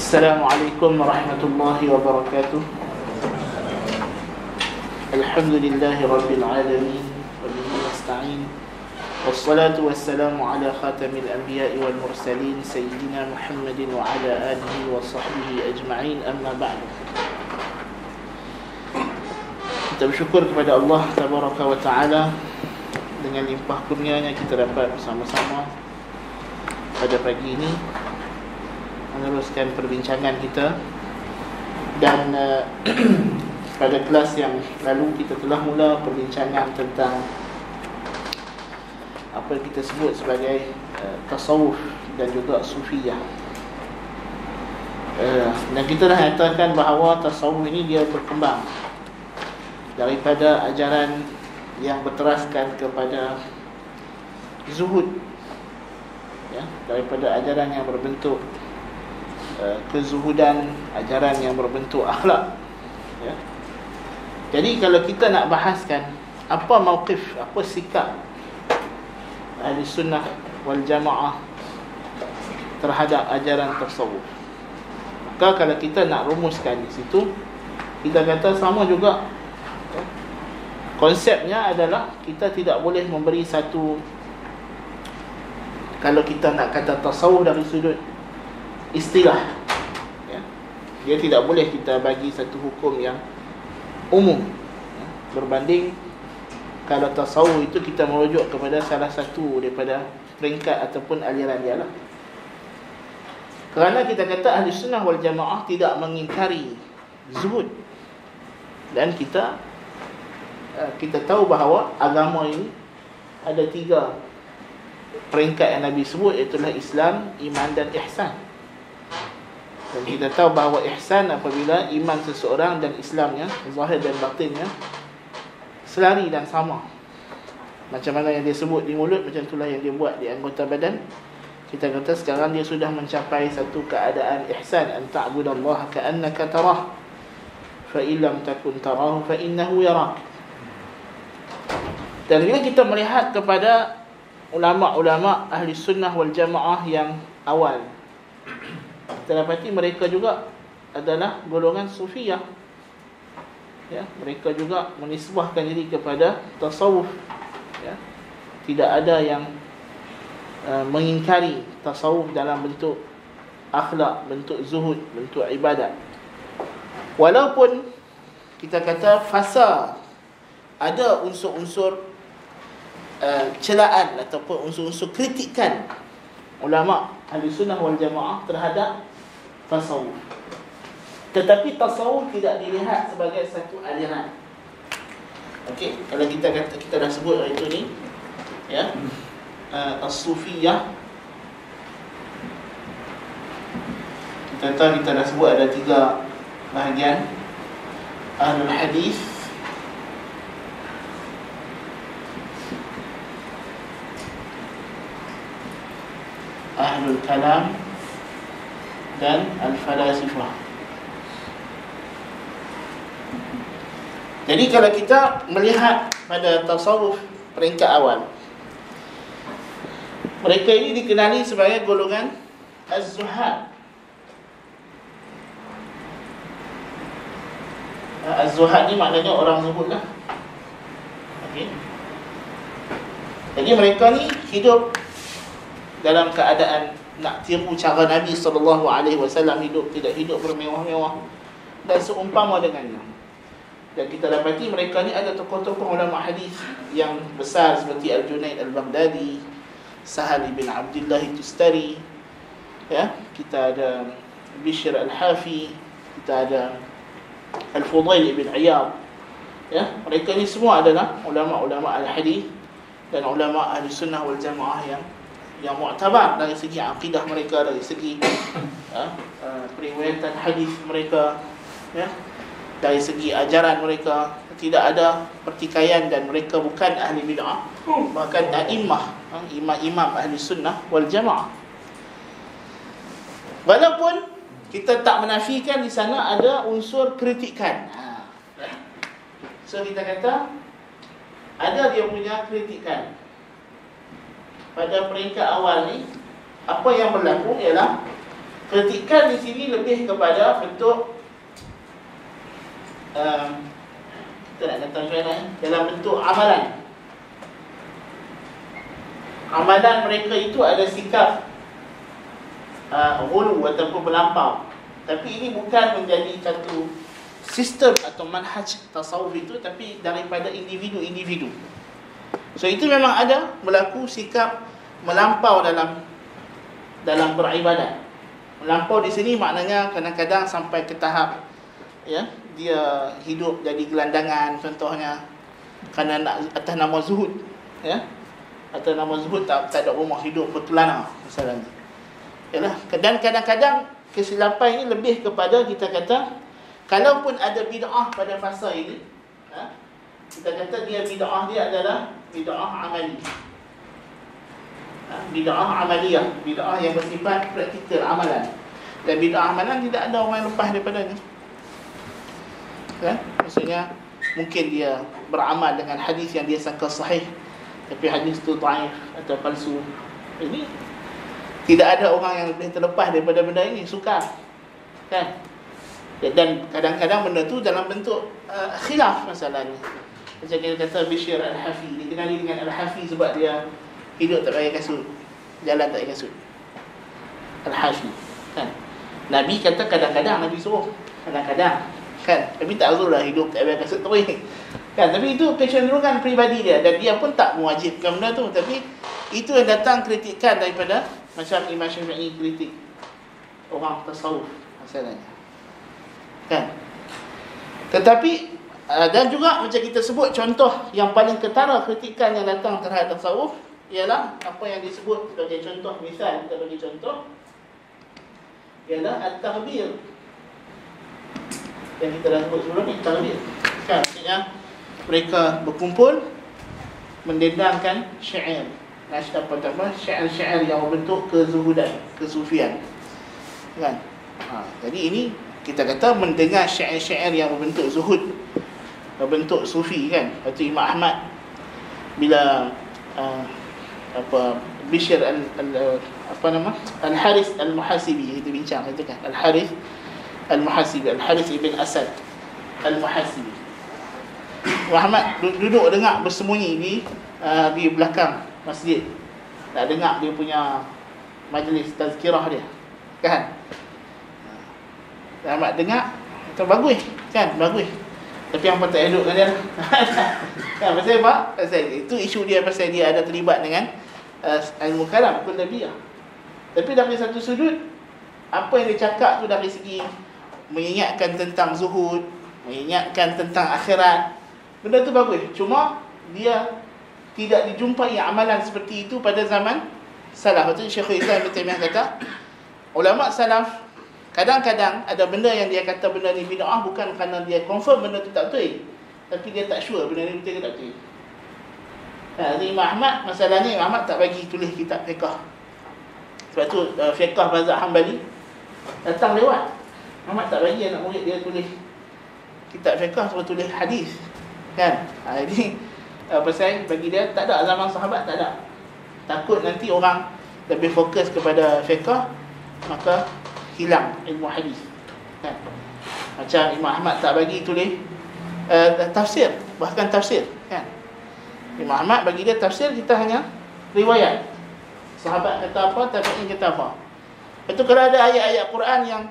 Assalamualaikum warahmatullahi wabarakatuh. Alhamdulillahi rabbil alamin wa bihi nasta'in. Wassalatu wassalamu ala khatamil anbiya'i wal mursalin sayyidina Muhammadin wa ala alihi wa sahbihi ajma'in, amma ba'du. Kita bersyukur kepada Allah tabaraka wa ta'ala, dengan limpah kurnianya kita dapat bersama-sama pada pagi ini meneruskan perbincangan kita. Dan pada kelas yang lalu kita telah mula perbincangan tentang apa yang kita sebut sebagai tasawuf dan juga sufiyah. Dan kita dah nyatakan bahawa tasawuf ini dia berkembang daripada ajaran yang berteraskan kepada zuhud, ya, daripada ajaran yang berbentuk kezuhudan, ajaran yang berbentuk akhlak, ya. Jadi kalau kita nak bahaskan apa mauqif, apa sikap ahli sunnah wal jamaah terhadap ajaran tasawuf, maka kalau kita nak rumuskan di situ, kita kata sama juga, ya. Konsepnya adalah kita tidak boleh memberi satu, kalau kita nak kata tasawuf dari sudut istilah, ya, dia tidak boleh kita bagi satu hukum yang umum, ya, berbanding kalau tasawuf itu kita merujuk kepada salah satu daripada peringkat ataupun aliran dia lah. Kerana kita kata ahli sunnah wal jamaah tidak mengingkari zuhud, dan kita tahu bahawa agama ini ada 3 peringkat yang Nabi sebut, iaitu Islam, iman dan ihsan. Dan kita tahu bahawa ihsan apabila iman seseorang dan Islamnya, zahir dan batinnya, selari dan sama. Macam mana yang dia sebut di mulut, macam itulah yang dia buat di anggota badan. Kita kata sekarang dia sudah mencapai satu keadaan ihsan, an ta'budallaha ka'annaka tarah, fa illam takun tarahu fa innahu yarak. Dan bila kita melihat kepada ulama-ulama ahli sunnah wal jamaah yang awal, kita dapati mereka juga adalah golongan sufiyah, ya, mereka juga menisbahkan diri kepada tasawuf, ya. Tidak ada yang mengingkari tasawuf dalam bentuk akhlak, bentuk zuhud, bentuk ibadat. Walaupun kita kata fasa ada unsur-unsur celaan ataupun unsur-unsur kritikan ulama ahli sunnah wal jamaah terhadap tasawuf, tetapi tasawuf tidak dilihat sebagai satu aliran. Okey, kalau kita kata, kita dah sebut itu ni, ya, as-sufiyah, kita dah sebut ada 3 bahagian: ahlul hadis, ahlul kalam, dan al-falasifah. Jadi kalau kita melihat pada tasawuf peringkat awal, mereka ini dikenali sebagai golongan az-zuhad. Az-zuhad ni maknanya orang zuhud lah. Okey. Jadi mereka ni hidup dalam keadaan nak tiru cara Nabi SAW hidup, tidak hidup bermewah-mewah dan seumpama dengannya. Dan kita dapati mereka ni ada tokoh-tokoh ulama hadis yang besar seperti Al-Junaid Al-Baghdadi, Sahal bin Abdullah Tustari, ya, kita ada Bishr Al-Hafi, kita ada Al-Fudail bin Iyad, ya. Mereka ni semua adalah ulama-ulama al-hadis dan ulama ahli sunnah wal jamaah yang mu'tabar dari segi akidah mereka, dari segi periwayatan hadis mereka, ya, dari segi ajaran mereka tidak ada pertikaian, dan mereka bukan ahli bid'ah, bahkan a'immah, imam-imam ahli sunnah wal jamaah. Walaupun kita tak menafikan di sana ada unsur kritikan. So kita kata ada dia punya kritikan. Pada peringkat awal ni, apa yang berlaku ialah kritikan di sini lebih kepada bentuk kita nak kata macam mana, dalam bentuk amalan. Amalan mereka itu ada sikap ghulu ataupun melampau. Tapi ini bukan menjadi satu sistem atau manhaj tasawuf itu, tapi daripada individu-individu. So itu memang ada berlaku sikap melampau dalam beribadat. Melampau di sini maknanya kadang-kadang sampai ke tahap ya, dia hidup jadi gelandangan contohnya, kerana atas nama zuhud ya. Atas nama zuhud tak ada rumah, hidup berkelana misalnya. Yalah, dan kadang-kadang kesilapan ini lebih kepada kita kata, kalaupun ada bid'ah pada fasa ini, kita kata bid'ah dia adalah bid'ah amali. Bid'ah amaliyah, bid'ah yang bersifat praktikal, amalan. Dan bid'ah amalan tidak ada orang yang lepas daripadanya. Maksudnya mungkin dia beramal dengan hadis yang dia sangka sahih, tapi hadis tu dhaif atau palsu. Ini tidak ada orang yang lebih terlepas daripada benda ini, sukar. Kan? Dan kadang-kadang benda tu dalam bentuk khilaf masalahnya. Macam kita kata Bishr Al-Hafi, dikenali dengan Al-Hafi sebab dia hidup tak pakai kasut, jalan tak pakai kasut. Al-Hafi kan? Nabi kata kadang-kadang Nabi suruh, kadang-kadang kan, tapi tak suruh lah hidup tak pakai kasut terus kan. Tapi itu kecenderungan peribadi dia, dan dia pun tak mewajibkan benda tu. Tapi itu yang datang kritikan daripada macam Imam Syafi'i kritik orang tasawuf masalahnya kan. Tetapi dan juga macam kita sebut, contoh yang paling ketara kritikan yang datang terhadap tasawuf ialah apa yang disebut sebagai contoh. Misal kita bagi contoh ialah at-taghbir yang kita dah sebut sebelum ni, taghbir kan, maksudnya mereka berkumpul mendendangkan syair, syair-syair yang berbentuk kezuhudan, kesufian kan. Jadi ini kita kata mendengar syair-syair yang berbentuk zuhud, berbentuk sufi kan. Waktu Imam Ahmad bila Bishr Al-Harith Al-Muhasibi, kita bincang kita kan, Al-Harith Al-Muhasibi, Al-Harith ibn Asad Al-Muhasibi. Muhammad duduk dengar bersembunyi di belakang masjid, nak dengar dia punya majlis tazkirah dia kan. Muhammad dengar, kata bagus kan, bagus. Tapi apa tak elok dengan dia kan, pasal apa? Pasal itu isu dia, pasal dia ada terlibat dengan ilmu kalam, kullabiyah. Tapi dari satu sudut, apa yang dia cakap tu dari segi mengingatkan tentang zuhud, mengingatkan tentang akhirat, benda tu bagus. Cuma dia tidak dijumpai amalan seperti itu pada zaman salaf. Itu Syekhul Islam Ibn Taimiyah kata, ulama salaf kadang-kadang ada benda yang dia kata benda ni bid'ah bukan kerana dia confirm benda tu tak betul, tapi dia tak sure benda ni betul ke tak betul. Jadi Imam Ahmad, masalahnya Imam Ahmad tak bagi tulis kitab fiqh. Sebab tu fiqh mazhab Hanbali datang lewat. Imam Ahmad tak bagi anak murid dia tulis kitab fiqh, sebab tulis hadis kan. Jadi pasal bagi dia tak ada, zaman sahabat tak ada. Takut nanti orang lebih fokus kepada fiqh, maka hilang ilmu hadis kan. Macam Imam Ahmad tak bagi tulis tafsir, bahkan tafsir kan. Imam Ahmad bagi dia tafsir, kita hanya riwayat sahabat kata apa, tabi'in kata apa. Itu kalau ada ayat-ayat Quran yang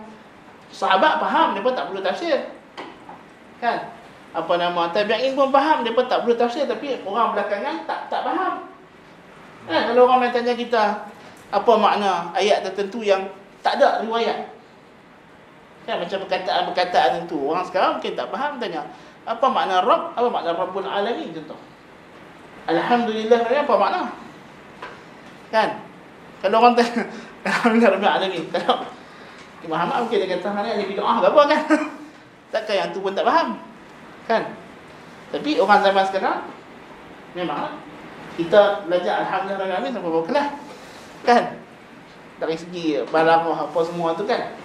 sahabat faham, mereka tak perlu tafsir kan. Apa nama, tabi'in pun faham, mereka tak perlu tafsir, tapi orang belakangan tak faham kan. Kalau orang tanya kita apa makna ayat tertentu yang tak ada riwayat kan, macam perkataan-perkataan itu, orang sekarang mungkin tak faham, tanya apa makna Rabb, apa makna Rabbul Alamin contoh. Alhamdulillah, apa makna kan. Kalau orang tanya Alhamdulillah Rabbil Alamin, kalau Imam Ahmad mungkin dia kata hari ni bid'ah ke apa kan. Takkan yang tu pun tak faham kan. Tapi orang zaman sekarang memang kita belajar Alhamdulillah Rabbil Alamin sampai bawah kelas kan. Dari segi balaghah apa semua tu kan,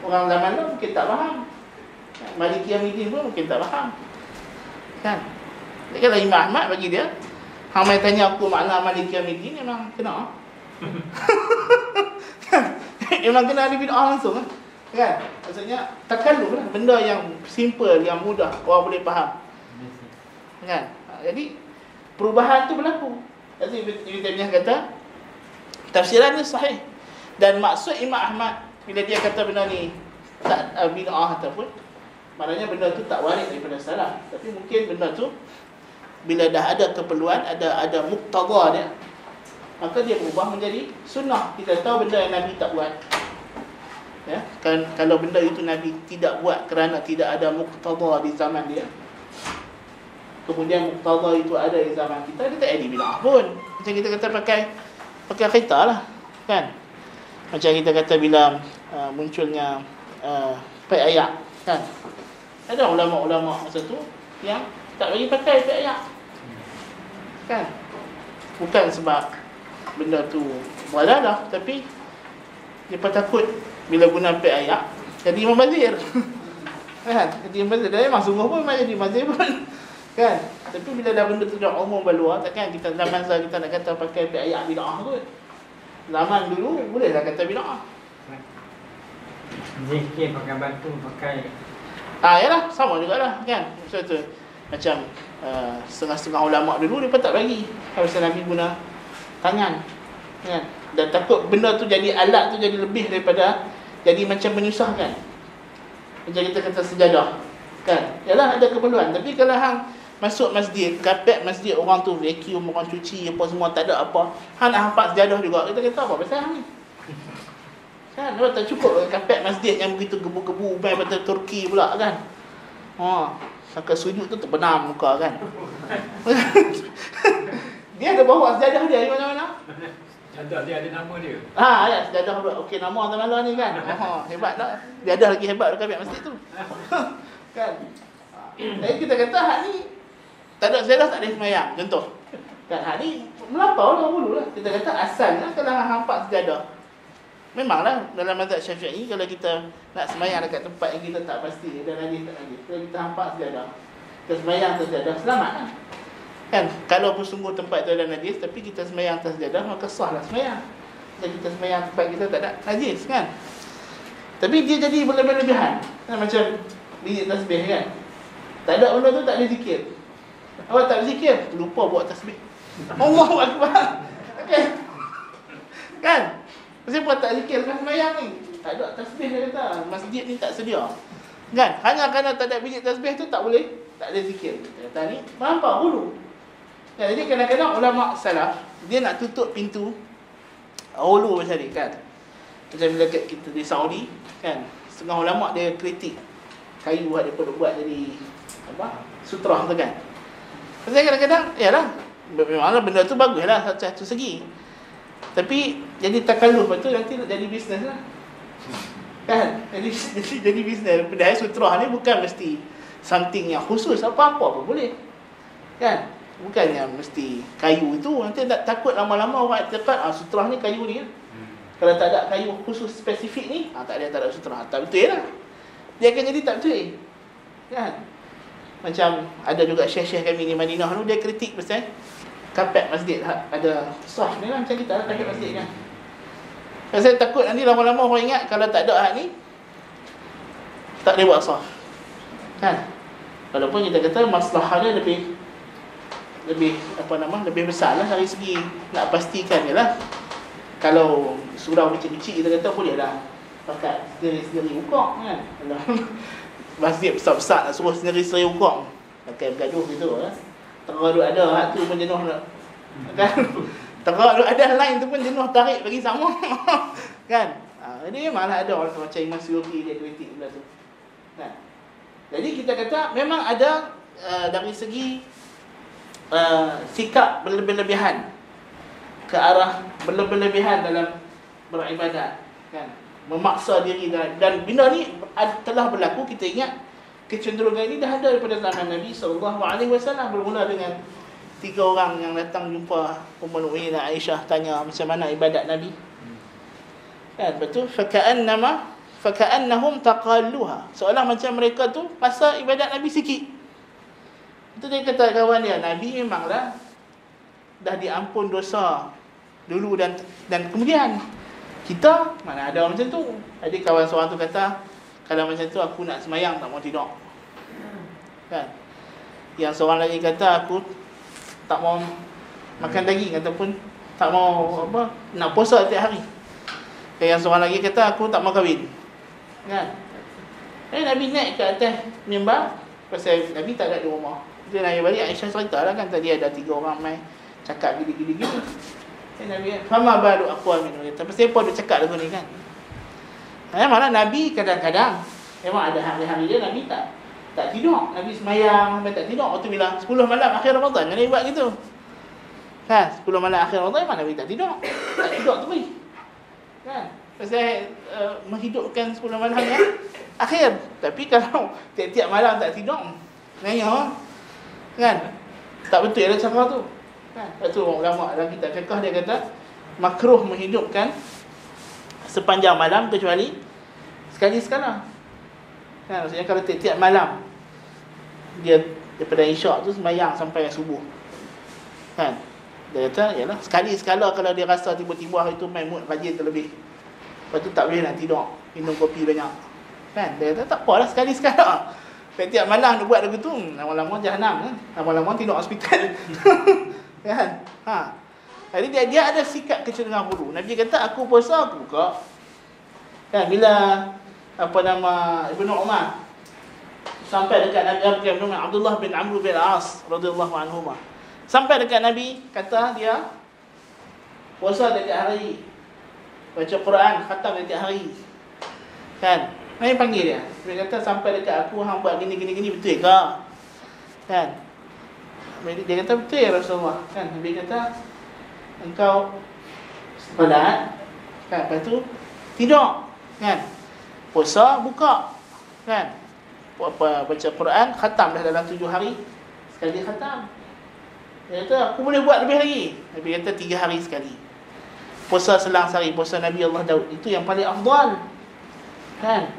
orang zaman tu mungkin tak faham. Maliki Yaumiddin pun mungkin tak faham kan. Jadi kalau Imam Ahmad bagi dia, hang mai tanya aku makna Maliki Yaumiddin, memang kena kan. memang kena ahli bid'ah langsung lah. Kan? Maksudnya takalluf lah, benda yang simple, yang mudah orang boleh faham. Kan? Jadi perubahan tu berlaku. Jadi Ibn Taimiyah kata tafsirannya sahih. Dan maksud Imam Ahmad bila dia kata benda ni tak bid'ah ataupun, maknanya benda tu tak waris daripada salaf. Tapi mungkin benda tu bila dah ada keperluan, ada muqtada dia, maka dia berubah menjadi sunnah. Kita tahu benda yang Nabi tak buat. Ya, kan kalau benda itu Nabi tidak buat kerana tidak ada muqtada di zaman dia, kemudian muqtada itu ada di zaman kita, dia tak jadi bid'ah pun. Macam kita kata pakai kereta lah, kan? Macam kita kata bila munculnya pek ayak, kan? Ada ulama-ulama masa tu yang tak bagi pakai pek ayak, kan? Bukan sebab benda tu balalah, tapi dia takut bila guna pek ayak jadi membazir. Kan? Jadi membazir. Dia memang sungguh pun memang jadi membazir pun. Kan? Tapi bila dah benda tu dah umum berluar, takkan kita zaman kita nak kata pakai pek ayak bid'ah kot. Zaman dulu bolehlah kata bid'ah. Zikir pakai batu, pakai Yalah, sama jugalah, kan? Macam tu. Macam setengah-setengah ulama dulu dia pun tak bagi kalau Nabi guna tangan, kan? Dan takut benda tu jadi alat tu jadi lebih daripada, jadi macam menyusahkan. Macam kita kata sejadah, kan? Yalah ada keperluan, tapi kalau hang masuk masjid, kapet masjid, orang tu vacuum, orang cuci apa semua, tak ada apa, hang nak hampak sejadah juga, kita kata apa pasal hang ni? Kan? Dia tak cukup kapet masjid yang begitu gebu-gebu ubai pada Turki pula, kan? Sampai sujud tu terbenam muka, kan? Dia ada bawa sejadah dia di mana-mana. Sejadah dia ada nama dia. Ya, sejadah okey, nama atas malam ni, kan? Hebat tak? Dia ada lagi hebat dekat kapet masjid tu. Kan? Jadi kita kata hak ni tak ada sejadah, tak ada sembahyang, contoh. Kan? Hak ni melampau lah dulu lah. Kita kata asalnya kalau hampak sejadah, memanglah dalam mazhab Syafi'i kalau kita nak sembahyang dekat tempat yang kita tak pasti, ada najis tak najis, kalau kita hampak sejadah, kita sembahyang atas sejadah, selamat kan? Kan? Kalau pun sungguh tempat tu ada najis, tapi kita sembahyang atas sejadah, maka sahlah sembahyang. Dan kita sembahyang tempat kita tak ada najis, kan? Tapi dia jadi berlebihan. Kan? Macam biji tasbih, kan? Tak ada benda tu, tak ada zikir. Awak tak berzikir, lupa buat tasbih. Allahu Akbar. Okay. Kan? Siapa tak zikir kan sembahyang ni? Tak ada tasbih, dia kata. Masjid ni tak sedia. Kan? Hanya kerana tak ada biji tasbih tu tak boleh, tak ada zikir. Dia kata ni melampau dulu. Ya, jadi kadang-kadang ulama salaf dia nak tutup pintu hulu macam ni, kan? Macam bila kita di Saudi, kan? Setengah ulama dia kritik kayu buat jadi apa? Sutra tu, kan? Pasal kadang-kadang yalah, memanglah benda tu baguslah satu segi. Tapi jadi takalluf betul, nanti jadi bisnes lah. Kan? Jadi bisnes. Padahal sutra ni bukan mesti something yang khusus, apa-apa pun boleh. Kan? Bukannya mesti kayu itu. Nanti tak takut lama-lama orang cakap sutra ni kayu ni. Kalau tak ada kayu khusus spesifik ni, tak ada sutra. Tak betul lah. Dia akan jadi tak betul. Kan? Macam ada juga syekh-syekh kami di Madinah dulu, dia kritik pasal kapet masjid ada sah ni lah, macam kita ada kapet masjid, kan? Saya takut nanti lama-lama orang ingat kalau tak ada hak ni tak boleh buat sah, kan? Walaupun kita kata masalahnya lebih lebih besar lah dari segi nak pastikan je lah. Kalau surau kecil-kecil kita kata boleh lah pakai sendiri-sendiri ukok, kan? Kalau masjid besar-besar nak suruh sendiri-sendiri ukok, pakai bergaduh gitu lah. Terlalu ada hak tu pun jenuh nak, kan? Terlalu ada lain tu pun jenuh tarik bagi sama. Kan? Jadi memanglah ada orang macam Imam Suyuti dia kritik benda tu. Kan? Jadi kita kata memang ada dari segi sikap berlebihan ke arah berlebihan dalam beribadat, kan? Memaksa diri, dan benda ni telah berlaku. Kita ingat kecenderungan ini dah ada daripada zaman Nabi SAW. Bermula dengan 3 orang yang datang jumpa Ummul Mukminin Aisyah, tanya macam mana ibadat Nabi, kan? Betul, faka'annahum taqalluha, seolah macam mereka tu pasal ibadat Nabi sikit. Itu dia kata kawan dia, Nabi memanglah dah diampun dosa dulu dan kemudian. Kita mana ada orang macam tu. Jadi kawan seorang tu kata, kalau macam tu aku nak semayang tak mau tidur. Kan? Yang seorang lagi kata aku tak mau makan daging ataupun tak mau apa, nak puasa setiap hari. Yang seorang lagi kata aku tak mau kahwin. Kan? Nabi naik ke atas mimbar pasal Nabi tak ada di rumah. Dia naik balik, Aisyah cerita lah kan, tadi ada 3 orang main cakap gini. Nabi fama baru aku minum. Tapi siapa dia cakap lagu ni kan? Malah Nabi kadang-kadang memang ada hari-hari dia Nabi tak tidur. Nabi semayang sampai tak tidur. Waktu bila 10 malam akhir Ramadan Nabi buat gitu. Kan, 10 malam akhir Ramadan memang Nabi tak tidur. Tak tidur tu kan? Pasal menghidupkan 10 malam yang akhir. Tapi kalau tiap-tiap malam tak tidur, nanya kan? Tak betul ada cara tu. Kan? Lepas tu ulama dalam kitab fiqh dia kata makruh menghidupkan sepanjang malam kecuali sekali-sekala. Kan, maksudnya kalau tiap-tiap malam dia daripada isyak tu sembahyang sampai subuh. Kan? Dia kata yalah sekali-sekala kalau dia rasa tiba-tiba hari tu main mood rajin terlebih. Lepas tu tak boleh nak tidur, minum kopi banyak. Kan? Dia kata tak apalah sekali-sekala. Tiap malam dia buat lagu tu, lama-lama jahanam kan. Lama-lama tidur hospital. Kan? Jadi dia ada sikap kecenderungan hulu. Nabi kata aku puasa aku buka. Kan bila Ibnu Umar sampai dekat Nabi Abdullah bin Amr bin As radhiyallahu anhuma. Sampai dekat Nabi kata dia puasa dekat hari. Baca Quran khatam dekat hari. Kan? Nabi panggil dia. Dia kata sampai dekat aku hang buat gini betul ke? Kan? Dia kata betul ya Rasulullah. Kan? Nabi kata engkau solat kan, lepas tu tidur kan, puasa buka kan, baca Quran khatam dah dalam 7 hari sekali khatam. Dia kata aku boleh buat lebih lagi. Nabi kata 3 hari sekali. Puasa selang sehari, puasa Nabi Allah Daud itu yang paling afdal kan.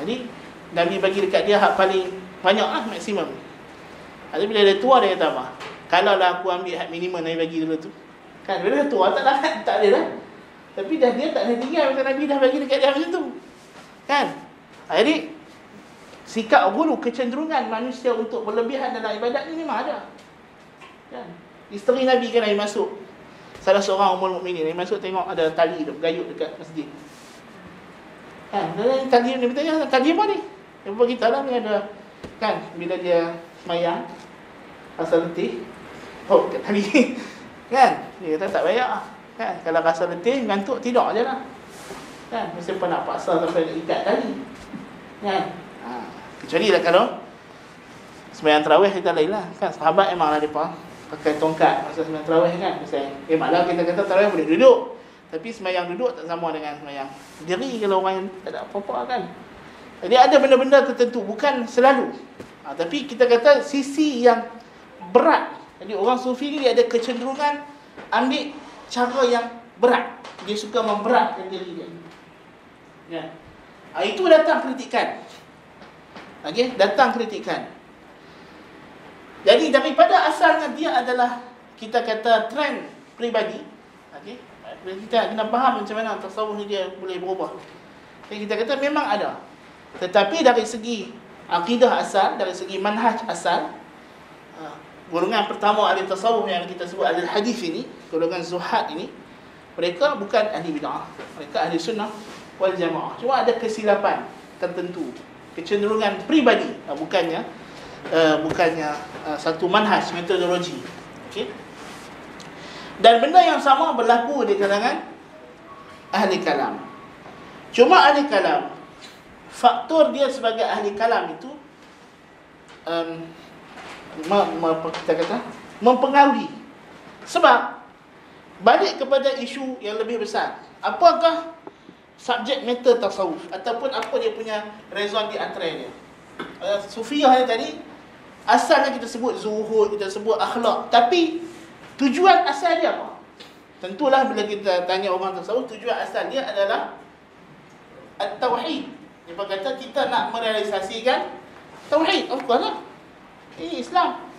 Jadi Nabi bagi dekat dia hak paling banyak lah, maksimum. Jadi bila dia tua dia kata apa? Kalau lah aku ambil hak minimum Nabi bagi dulu tu. Kan bila dia tua tak ada lah. Tapi dah dia tak ada tinggal pasal Nabi dah bagi dekat dia macam tu. Kan? Jadi sikap gulu kecenderungan manusia untuk berlebihan dalam ibadat ni memang ada. Kan? Isteri Nabi kan Nabi masuk. Salah seorang ummul mukminin Nabi masuk tengok ada tali tu bergayut dekat masjid. Kan? Dan tali ni bertanya, tali apa ni? Dia beritahu lah ni ada kan bila dia semayang rasa letih. Oh, kat tali. Kan? Dia kata tak payah. Kan? Kalau rasa letih, ngantuk, tidur je lah. Kan? Mesti pun nak paksa sampai nak ikat tali. Kan? Kecuali lah kalau sembahyang tarawih kita lain lah. Kan? Sahabat memanglah mereka pakai tongkat masa sembahyang tarawih kan. Misalnya, malah kita kata tarawih boleh duduk. Tapi sembahyang duduk tak sama dengan sembahyang diri kalau orang yang tak ada apa-apa kan. Jadi ada benda-benda tertentu, bukan selalu. Tapi kita kata sisi yang berat. Jadi orang sufi ni dia ada kecenderungan ambil cara yang berat. Dia suka memberatkan diri dia. Ya. Itu datang kritikan. Okey, datang kritikan. Jadi daripada asalnya dia adalah kita kata trend peribadi. Okey. Kita kena faham macam mana tasawuf ni dia boleh berubah. Jadi kita kata memang ada. Tetapi dari segi akidah asal, dari segi manhaj asal, golongan pertama ahli tasawuf yang kita sebut ahli hadis ini, golongan zuhad ini, mereka bukan ahli bid'ah, mereka ahli sunnah wal jamaah. Cuma ada kesilapan tertentu, kecenderungan peribadi, bukannya satu manhaj, metodologi. Okey. Dan benda yang sama berlaku di kalangan ahli kalam. Cuma ahli kalam, faktor dia sebagai ahli kalam itu kita kata mempengaruhi. Sebab balik kepada isu yang lebih besar, apakah subjek matter tasawuf ataupun apa dia punya rezon di antaranya. Sufiyah tadi asalnya kita sebut zuhud, kita sebut akhlak, tapi tujuan asal dia apa? Tentulah bila kita tanya orang tasawuf, tujuan asal dia adalah at-tauhid. Dia berkata kita nak merealisasikan tauhid. Of course lah. Ini Islam.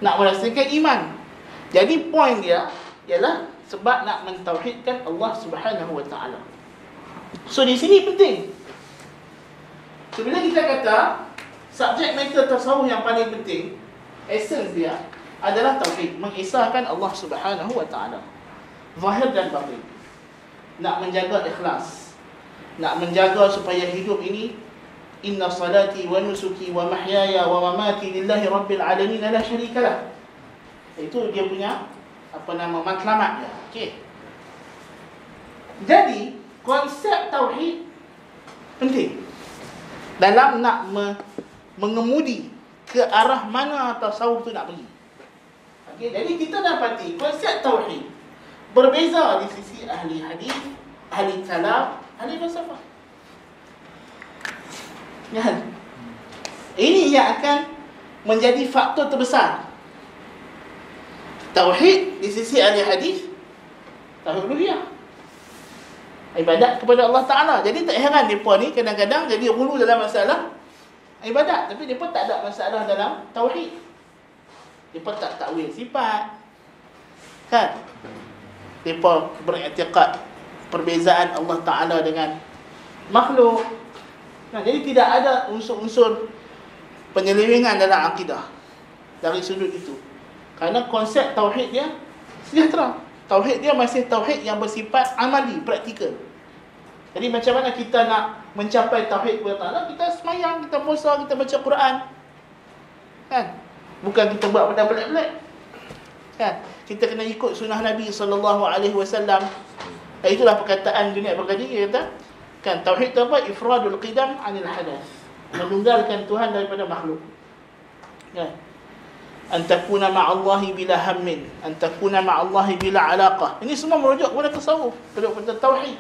Nak merealisasikan iman. Jadi poin dia ialah sebab nak mentauhidkan Allah Subhanahu wa taala. So di sini penting. So bila kita kata subjek matter tasawuf yang paling penting, essence dia adalah tauhid, mengesahkan Allah Subhanahu wa taala, zahir dan batin. Nak menjaga ikhlas, nak menjaga supaya hidup ini, inna salati wa nusuki wa mahyaya wa mamati lillahi rabbil alamin la syarika lah. Itu dia punya matlamat dia. Okey. Jadi konsep tauhid penting dalam nak mengemudi ke arah mana tasawuf tu nak pergi. Okey, jadi kita dapati konsep tauhid berbeza di sisi ahli hadis, ahli kalam, ahli falsafah. Ya. Ini yang akan menjadi faktor terbesar. Tauhid di sisi ahli hadis, tauhid uluhiyah, ibadat kepada Allah Ta'ala. Jadi tak heran mereka ni kadang-kadang jadi hulu dalam masalah ibadat, tapi mereka tak ada masalah dalam tauhid. Mereka tak takwil sifat, kan? Mereka beriktikad perbezaan Allah Ta'ala dengan makhluk. Nah, jadi tidak ada unsur-unsur penyelewengan dalam akidah dari sudut itu. Kerana konsep tauhid dia sejahtera. Tauhid dia masih tauhid yang bersifat amali, praktikal. Jadi macam mana kita nak mencapai tauhid kepada Allah? Kita semayang, kita puasa, kita baca Quran. Kan? Bukan kita buat benda pelik-pelik. Kan? Kita kena ikut sunnah Nabi SAW. Itulah perkataan Junaid Baghdadi, dia kata, kan tauhid tu apa? Ifradul qidam anil hadath. Menunggalkan Tuhan daripada makhluk. Kan? Antakuna ma'allahi bila hammin, antakuna ma'allahi bila alaqah. Ini semua merujuk kepada tasawuf, kepada tauhid.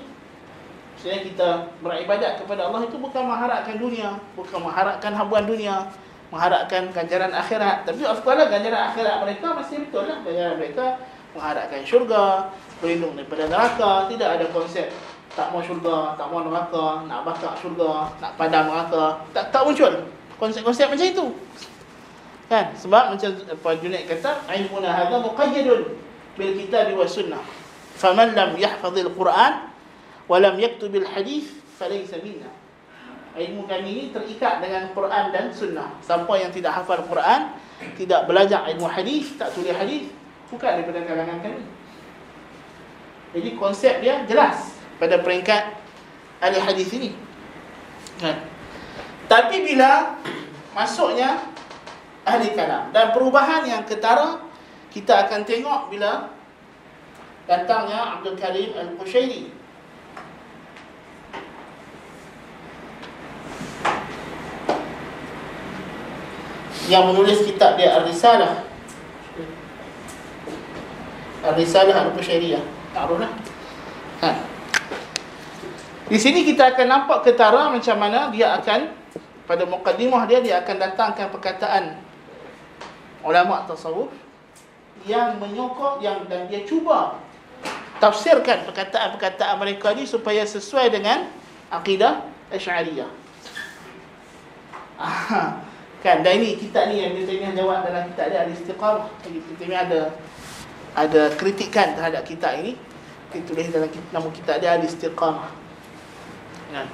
Maksudnya kita beribadat kepada Allah itu bukan mengharapkan dunia, bukan mengharapkan habuan dunia, mengharapkan ganjaran akhirat. Tapi of course lah, ganjaran akhirat mereka masih betul lah. Ganjaran mereka mengharapkan syurga, berlindung daripada neraka. Tidak ada konsep tak mau syurga, tak mau neraka, nak bakar syurga, nak padam neraka. Tak muncul konsep-konsep macam itu. Kan? Sebab macam apa Junaid kata, ilmuna hadha muqayyadun bil kitab wa sunnah. Faman lam yahfazil Quran wa lam yaktubil hadis falaysa minna. Ilmu kami ini terikat dengan Quran dan sunnah. Siapa yang tidak hafal Quran, tidak belajar ilmu hadis, tak tulis hadis, bukan daripada kalangan kami. Jadi konsep dia jelas pada peringkat ahli hadis ini. Kan? Tapi bila masuknya ahli kalam dan perubahan yang ketara, kita akan tengok bila datangnya Abdul Karim Al-Qushairi. Yang menulis kitab dia Ar-Risalah. Ar-Risalah Al-Qushairiyah. Taruhlah. Ha. Di sini kita akan nampak ketara macam mana dia akan, pada muqaddimah dia akan datangkan perkataan ulama tasawuf yang menyokong dan dia cuba tafsirkan perkataan-perkataan mereka ni supaya sesuai dengan akidah Asy'ariyah. Kan, dan ini kitab ni yang dia jawab dalam kitab dia Al-Istiqamah. Kita ada kritikan terhadap kitab ini. Dia tulis dalam nama kitab dia Al-Istiqamah. Kan?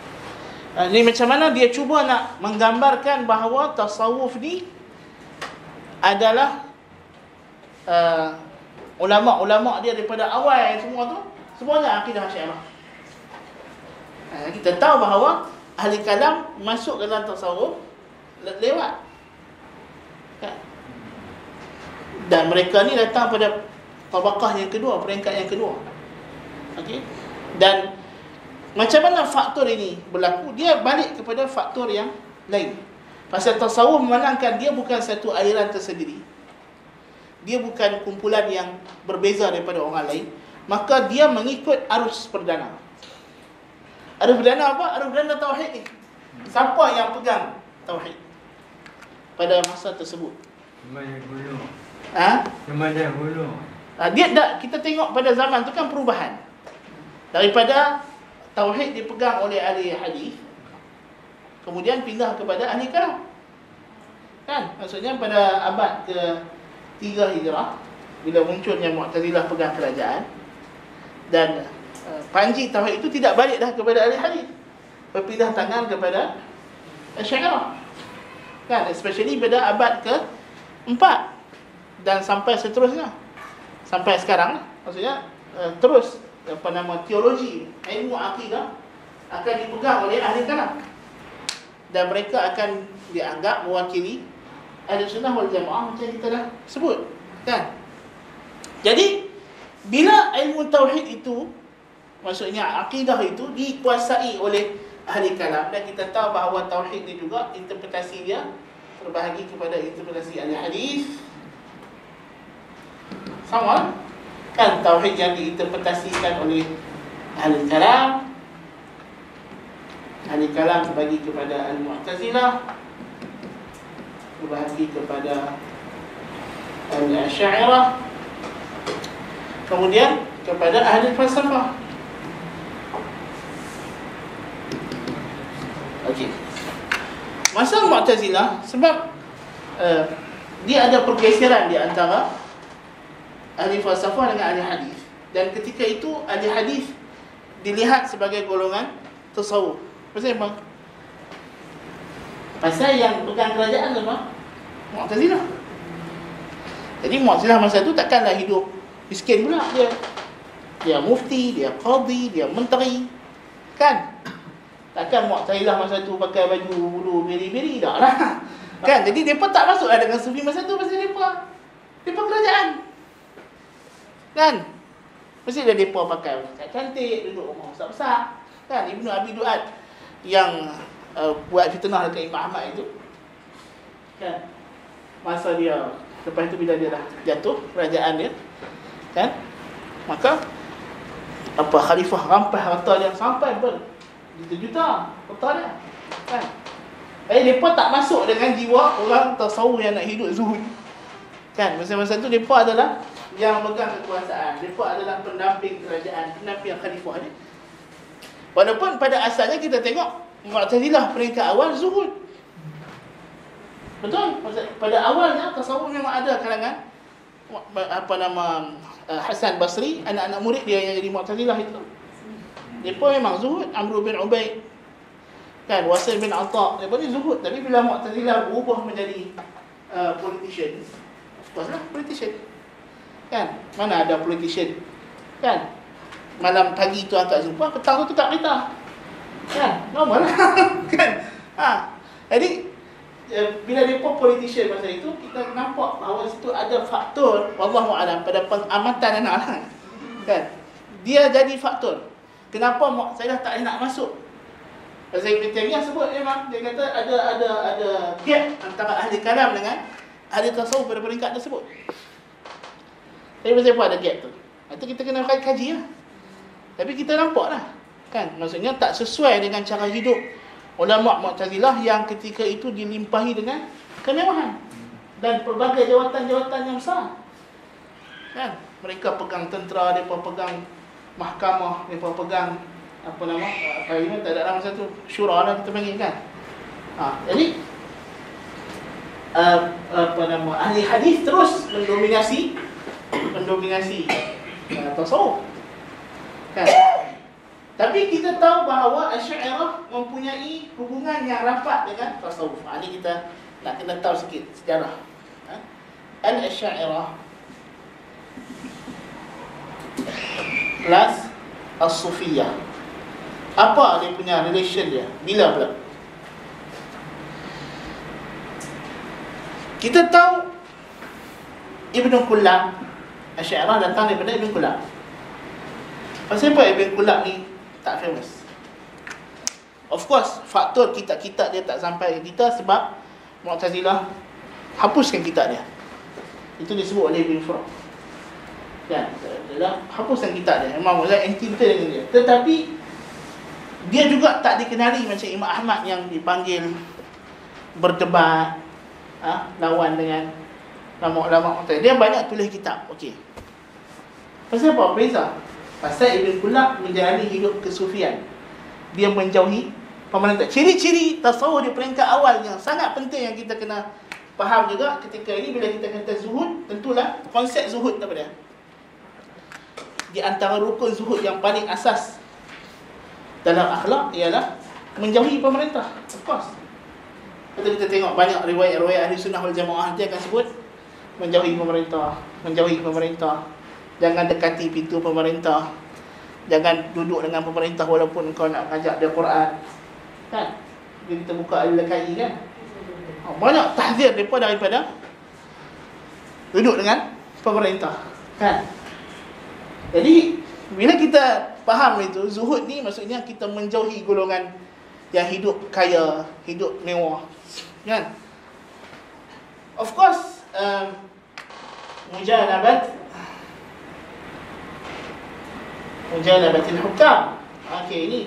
Ini macam mana dia cuba nak menggambarkan bahawa tasawuf ni adalah ulama-ulama dia daripada awal yang semua tu semuanya akidah Asy'ariyah. Kita tahu bahawa ahli kalam masuk dalam tasawuf lewat. Dan mereka ni datang pada tabaqah yang kedua, peringkat yang kedua. Okey. Dan macam mana faktor ini berlaku? Dia balik kepada faktor yang lain. Pasal tasawuf memandangkan dia bukan satu aliran tersendiri. Dia bukan kumpulan yang berbeza daripada orang lain. Maka dia mengikut arus perdana. Arus perdana apa? Arus perdana tauhid ni. Siapa yang pegang tauhid pada masa tersebut? Kemudian hulu. Kemudian hulu. Kita tengok pada zaman tu kan perubahan. Daripada tauhid dipegang oleh ahli hadis, kemudian pindah kepada ahli kalam. Kan? Maksudnya pada abad ke-3 Hijrah, bila munculnya Mu'tazilah pegang kerajaan, Dan panji tauhid itu tidak balik dah kepada ahli hadis, berpindah tangan kepada Asy'ariyah. Kan, especially pada abad ke-4 dan sampai seterusnya. Sampai sekarang, maksudnya terus teologi, ilmu akidah akan dipegang oleh ahli kalam. Dan mereka akan dianggap mewakili ahli sunnah wal jamaah macam kita dah sebut, kan? Jadi bila ilmu tauhid itu, maksudnya akidah itu dikuasai oleh ahli kalam, dan kita tahu bahawa tauhid ni juga interpretasi dia terbahagi kepada interpretasi ahli hadis. Sama kan, tauhid yang diinterpretasikan oleh ahli kalam, ahli kalam terbagi kepada al-Mu'tazilah, terbahagi kepada al-Asy'ariyah, kemudian kepada ahli falsafah. Okey. Masa Mu'tazilah, sebab dia ada pergeseran di antara ahli falsafah dengan ahli hadis, dan ketika itu ahli hadis dilihat sebagai golongan tasawuf. Pasal apa? Pasal yang pegang kerajaan apa? Mu'tazilah. Jadi Mu'tazilah masa tu takkanlah hidup miskin pula dia. Dia mufti, dia qadhi, dia menteri. Kan? Takkan Mu'tazilah masa tu pakai baju bulu beri-beri dah lah. Kan? Jadi mereka tak masuklah dengan sufi masa tu pasal mereka kerajaan. Kan? Mesti dia mereka pakai cantik, duduk rumah besar-besar. Kan? Ibnu Abi Du'ad yang buat fitnah dekat Imam Ahmad itu, kan? Masa dia, lepas itu bila dia dah jatuh kerajaan dia, kan? Maka khalifah rampas harta dia sampai berjuta-juta harta dia, kan? Mereka tak masuk dengan jiwa orang tasawuf yang nak hidup zuhud, kan? Masa-masa tu mereka adalah yang megang kekuasaan, mereka adalah pendamping kerajaan, pendamping khalifah dia. Walaupun pada asalnya kita tengok Mu'tazilah peringkat awal zuhud. Betul? Pada awalnya tasawuf memang ada kalangan Hasan Basri, anak-anak murid dia yang jadi Mu'tazilah itu. Mereka memang zuhud. Amr bin Ubaid, kan, Wasil bin Atha, mereka ni zuhud. Tapi bila Mu'tazilah berubah menjadi politician, of course lah politician, kan? Mana ada politician, kan? Malam pagi tu angkat jumpa, petang tu tak berita, kan? Normal lah. Kan? Jadi bila mereka politician masa itu, kita nampak bahawa situ ada faktor wallahu alam pada pengamatan anak-anak, kan? Dia jadi faktor kenapa saya tak nak masuk. Pasal Ibn Taymiyah sebut memang, dia kata ada gap antara ahli kalam dengan ahli tasawuf pada peringkat tersebut. Tapi pasal apa ada gap tu? Itu kita kena kaji lah. Tapi kita nampak lah, kan? Maksudnya tak sesuai dengan cara hidup ulama Mu'tazilah yang ketika itu dilimpahi dengan kemewahan dan pelbagai jawatan-jawatan yang besar, kan? Mereka pegang tentera, mereka pegang mahkamah, mereka pegang parlimen, tak ada dalam masa tu syura lah kita panggil, kan? Jadi ahli hadis terus mendominasi tasawuf, kan? Tapi kita tahu bahawa Asy'ariyah mempunyai hubungan yang rapat dengan tasawuf. Ini kita nak kena tahu sikit sejarah. Al-Asy'ariyah plus As-Sufiyah. Apa dia punya relation dia? Bila pula? Kita tahu Ibn Kullab, Asy'ariyah datang daripada Ibn Kullab. Pasal apa Ibn Kullab ni tak famous? Of course, faktor kitab-kitab dia tak sampai ke kita sebab Mu'tazilah hapuskan kitab dia. Itu disebut oleh Ibn Furq, kan? Dia hapuskan kitab dia. Memang Mu'tazilah anti-betul dengan dia. Tetapi dia juga tak dikenali macam Imam Ahmad yang dipanggil berdebat, lawan dengan ulama-ulama Mu'tazilah. Dia banyak tulis kitab. Okey. Pasal apa beza? Pasal Ibn Kullab menjalani hidup kesufian. Dia menjauhi pemerintah. Ciri-ciri tasawuf di peringkat awal yang sangat penting yang kita kena faham juga ketika ini bila kita kata zuhud, tentulah konsep zuhud daripada di antara rukun zuhud yang paling asas dalam akhlak ialah menjauhi pemerintah. Of course. Kalau kita tengok banyak riwayat-riwayat ahli sunnah wal jamaah, dia akan sebut menjauhi pemerintah, menjauhi pemerintah. Jangan dekati pintu pemerintah. Jangan duduk dengan pemerintah walaupun kau nak ajak dia Quran. Kan? Bila kita buka Al-Lakai kan? Banyak tahzir daripada duduk dengan pemerintah. Kan? Jadi bila kita faham itu, zuhud ni maksudnya kita menjauhi golongan yang hidup kaya, hidup mewah. Kan? Of course, mujalabatil hukam. Okey, ini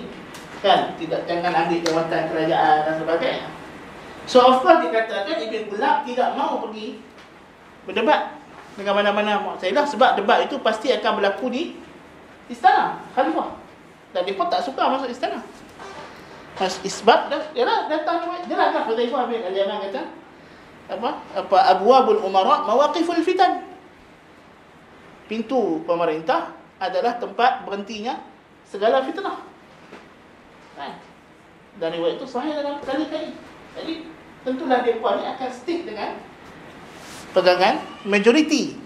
kan jangan ambil jawatan kerajaan dan sebagainya. So of course dikatakan Ibn Qulab tidak mau pergi berdebat dengan mana-mana Mu'tazilah, sebab debat itu pasti akan berlaku di istana khalifah. Dan dia pun tak suka masuk istana. Sebab dia datang jelaslah Hudzaifah bin Al-Yaman kata apa abwabul umara mawaqiful fitan. Pintu pemerintah adalah tempat berhentinya segala fitnah. Kan? Dan riwayat itu sahih dalam kali-kali. Jadi tentulah mereka ni akan stick dengan pegangan majoriti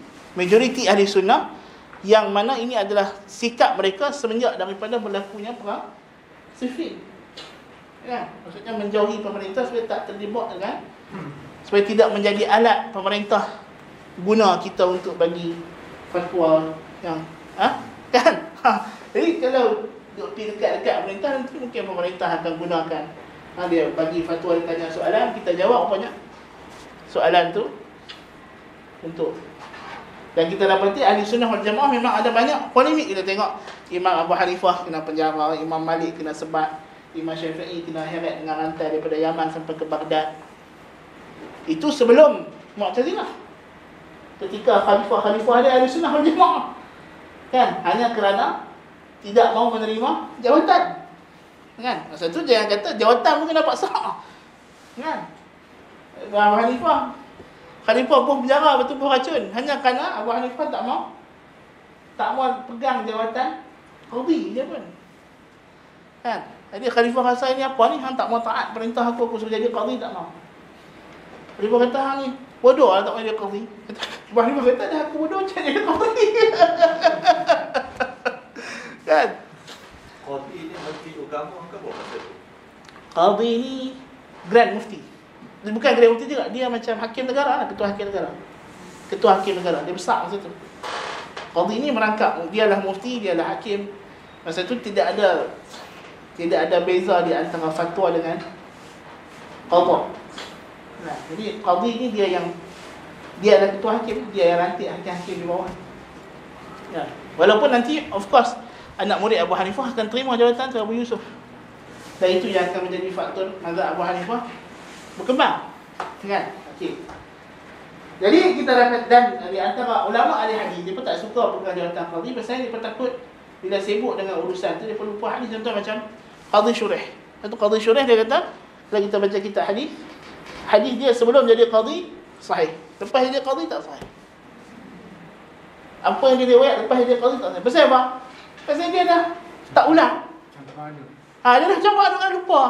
ahli sunnah, yang mana ini adalah sikap mereka semenjak daripada berlakunya perang Siffin. Ya, maksudnya menjauhi pemerintah supaya tak terlibat dengan, supaya tidak menjadi alat pemerintah guna kita untuk bagi fatwa yang kan. Jadi kalau duduk dekat-dekat pemerintah, nanti mungkin pemerintah akan gunakan dia bagi fatwa, dia tanya soalan, kita jawab banyak soalan tu untuk. Dan kita dapati ahli sunnah wal jamaah memang ada banyak polemik. Kita tengok Imam Abu Hanifah kena penjara, Imam Malik kena sebat, Imam Syafi'i kena heret dengan rantai daripada Yaman sampai ke Baghdad. Itu sebelum Mu'tazilah, ketika khalifah dia ahli sunnah wal jamaah, kan, hanya kerana tidak mau menerima jawatan. Kan? Masa tu jangan kata jawatan mungkin dapat sah. Kan? Abu Hanifah, khalifah pun penjara bertubuh racun hanya kerana Abu Hanifah tak mau pegang jawatan qadhi dia pun. Kan? Jadi khalifah rasa ni apa ni, hang tak mau taat perintah aku suruh jadi qadhi, tak mau. Khalifah kata hang ni bodoh lah tak mau jadi qadhi. Abu Hanifah kata dah aku bodoh macam jadi qadhi. Kan? Qadhi ni mufti agama ke apa maksud tu? Qadhi ni grand mufti. Dia bukan grand mufti juga, dia macam hakim negara lah, ketua hakim negara. Dia besar masa tu. Qadhi ni merangkap, dialah mufti, dialah hakim. Masa tu tidak ada beza di antara fatwa dengan qadha. Nah, jadi qadhi ni dia adalah ketua hakim, dia yang rantik hakim-hakim di bawah. Ya. Walaupun nanti of course anak murid Abu Hanifah akan terima jawatan ke Abu Yusuf. Dan itu yang akan menjadi faktor mazhab Abu Hanifah berkembang. Kan? Okey. Jadi kita dapat, dan di antara ulama ahli hadis, dia pun tak suka pegang jawatan qadhi pasal dia pun takut bila sibuk dengan urusan tu dia pun lupa hadis. Contoh macam Qadhi Shuraih. Satu Qadhi Shuraih dia kata, kalau kita baca kitab hadis dia sebelum jadi qadhi sahih, lepas jadi qadhi tak sahih. Apa yang dia riwayat lepas jadi qadhi tak sahih. Pasal apa? Pasal dia dah tak ulang. Dia dah campur aduk dengan lupa.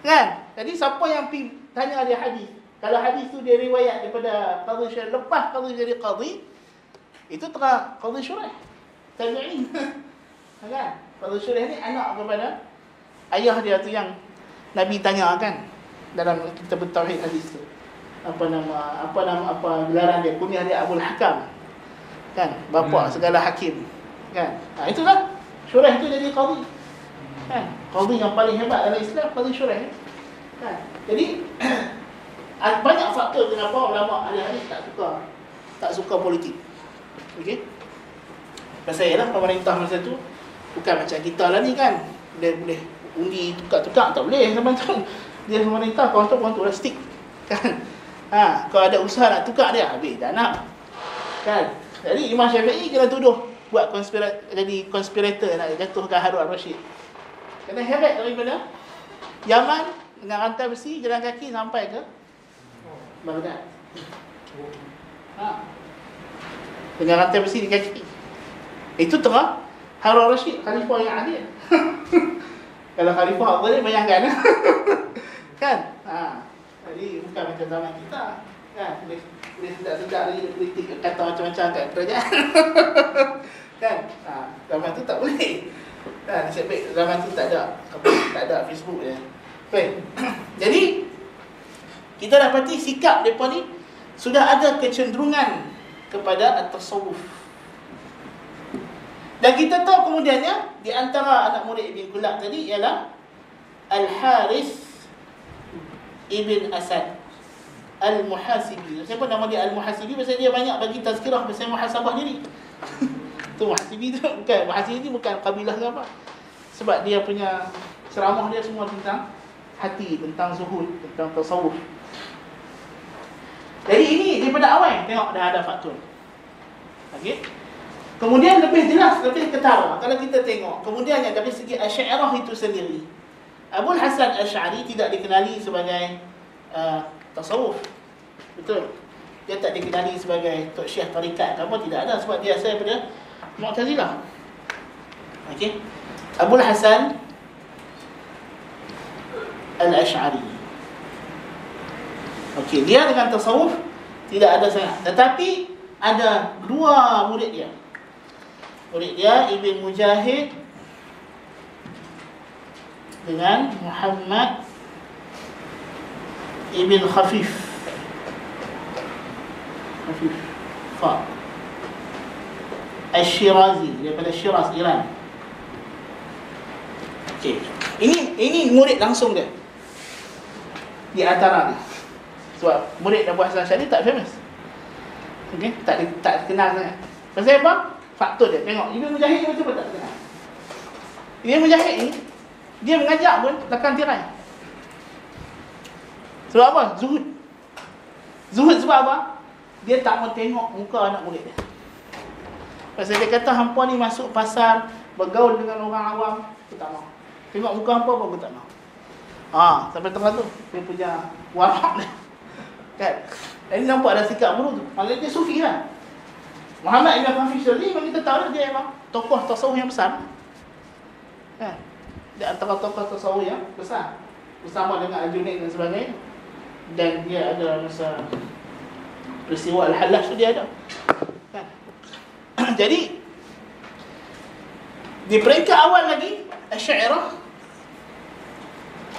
Kan? Jadi siapa yang tanya dia hadis, kalau hadis tu dia riwayat daripada Qadhi Shuraih lepas qadhi jadi qadhi, itu terang Qadhi Shuraih tabi'in. Kan? Qadhi Shuraih ni anak kepada ayah dia tu yang Nabi tanya kan dalam kitab Tauhid hadis tu. Apa gelaran dia, kunyah dia Abul Hakam. Kan? Bapa segala hakim. Kan? Itulah Shuraih tu jadi qadhi. Kan? Qadhi yang paling hebat dalam Islam, Qadhi Shuraih. Kan? Jadi banyak faktor kenapa ulama ahli hadis tak suka politik. Okey? Pasal ialah pemerintah masa tu bukan macam kita lah ni kan. Boleh undi tukar-tukar, tak boleh zaman tu. Dia pemerintah kontok lah stick. Kan? Kalau ada usaha nak tukar dia, habis dah nak. Kan? Jadi Imam Syafi'i kena tuduh buat jadi konspirator nak jatuhkan Harun al-Rashid. Kena heret daripada Yaman dengan rantai besi jalan kaki sampai ke Baghdad. Dengan rantai besi di kaki. Itu tengah Harun Rashid, khalifah yang adil. Kalau khalifah apa ni, bayangkan. Kan? Jadi bukan macam zaman kita. Kan? Boleh sedap-sedap lagi politik, kata macam-macam kat kerajaan. Kan? Zaman tu tak boleh. Kan? Nasib baik zaman tu tak ada Facebook je. Baik. Jadi kita dapati sikap mereka ni sudah ada kecenderungan kepada at-tasawuf. Dan kita tahu kemudiannya di antara anak murid Ibn Kulab tadi ialah Al-Harith Ibn Asad Al-Muhasibi. Siapa nama dia Al-Muhasibi? Pasal dia banyak bagi tazkirah pasal muhasabah diri. Tu Muhasibi tu bukan, Muhasibi ni bukan kabilah ke apa. Sebab dia punya ceramah dia semua tentang hati, tentang zuhud, tentang tasawuf. Jadi ini daripada awal tengok dah ada faktor. Okey. Kemudian lebih jelas, lebih ketara kalau kita tengok kemudiannya dari segi Asy'ariyah itu sendiri. Abul Hasan Asy'ari tidak dikenali sebagai tasawuf. Betul. Dia tak dikenali sebagai tok syekh tarikat apa, tidak ada, sebab dia asal daripada Mu'tazilah. Okey. Abul Hasan Al-Asy'ari. Okey, dia dengan tasawuf tidak ada sangat. Tetapi ada dua murid dia. Murid dia Ibn Mujahid dengan Muhammad Ibn Khafif. Al-Shirazi, daripada Shiraz, Iran. Okey. Ini murid langsung dia. Di antara dia. Sebab murid Abu Hasan Asy'ari tak famous. Okey, tak kenal sangat. Pasal apa? Faktor dia. Tengok, Ibn Mujahid ni macam apa tak kenal. Ibn Mujahid ni dia mengajak pun takkan tirai. Sebab apa? Zuhud. Zuhud sebab apa? Dia tak mau tengok muka anak murid dia. Pasal dia kata hampa ni masuk pasar bergaul dengan orang awam, aku tak mau. Tengok muka hampa pun aku tak mau. Sampai tengah tu dia punya warak dia. Kan? Ini nampak ada sikap buruk tu. Maksudnya dia sufi kan. Muhammad Ibn Khafif ni memang kita tahu dia memang tokoh tasawuf yang besar. Kan? Di antara tokoh tasawuf yang besar. Bersama dengan Al-Junaid dan sebagainya. Dan dia ada masa peristiwa Al-Hallaj tu dia ada. Kan? Jadi di peringkat awal lagi Asy'ariyah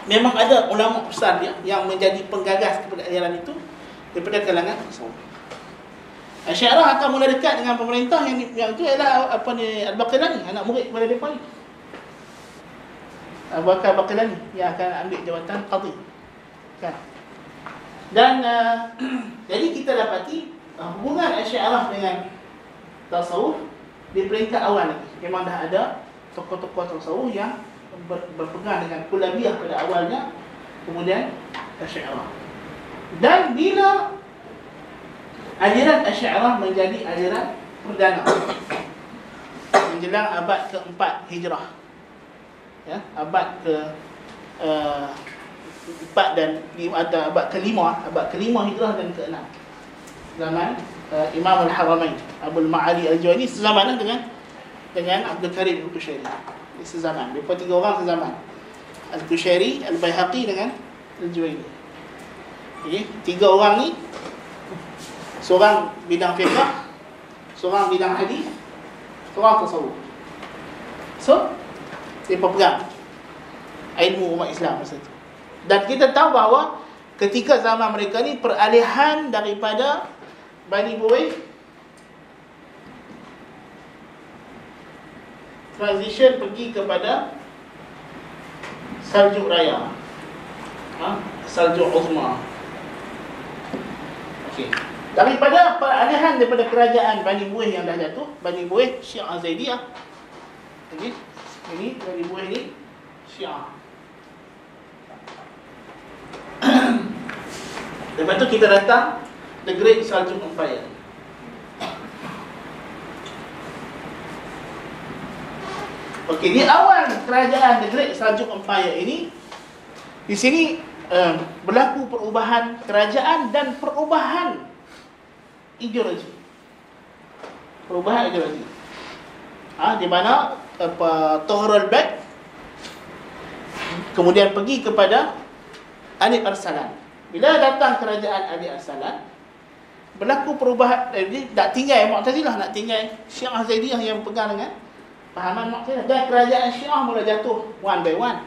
memang ada ulama besar dia yang menjadi penggagas kepada aliran itu daripada kalangan tasawuf. Asy'ariyah akan mula dekat dengan pemerintah yang itu ialah apa ni, Al-Baqilani, anak murid kepada mereka ni. Abu Bakar Baqilani yang akan ambil jawatan qadhi. Kan? Dan jadi kita dapati hubungan Asy'ariyah dengan tasawuf di peringkat awal lagi. Memang dah ada tokoh-tokoh tasawuf yang berpegang dengan Kulabiyah pada awalnya, kemudian Asy'ariyah. Dan bila aliran Asy'ariyah menjadi aliran perdana menjelang abad ke-4 Hijrah, ya, abad ke-4 dan abad ke-5 Hijrah dan ke-6, zaman Imam Al-Haramain Abdul Ma'ali Al-Juwaini, sezamanan dengan Abdul Karim Al-Qushairi. Sezaman, mereka tiga orang sezaman, Al-Qushairi, Al-Baihaqi dengan Al-Juwaini. Okey, tiga orang ni, seorang bidang fiqh, seorang bidang hadis, seorang tasawuf. So, mereka pegang ilmu umat Islam masa itu. Dan kita tahu bahawa ketika zaman mereka ni peralihan daripada Bani Buwayh, transition pergi kepada Saljuk Raya, Saljuk Uzma. Okey. Daripada peralihan daripada kerajaan Bani Buwayh yang dah jatuh, Bani Buwayh Syiah Zaidiyah. Okey. Ini Bani Buwayh ni Syiah. Lepas tu kita datang The Great Seljuk Empire. Okey, di awal kerajaan The Great Seljuk Empire ini, di sini berlaku perubahan kerajaan dan perubahan ideologi. Perubahan ideologi. Di mana Tughrul Bek kemudian pergi kepada Ali Arsalan. Bila datang kerajaan Ali Arsalan, berlaku perubahan. Nak tinggal Mu'tazilah, nak tinggal Syiah Zaidiyah yang pegang dengan pahaman Mu'tazilah, dan kerajaan Syiah mula jatuh one by one.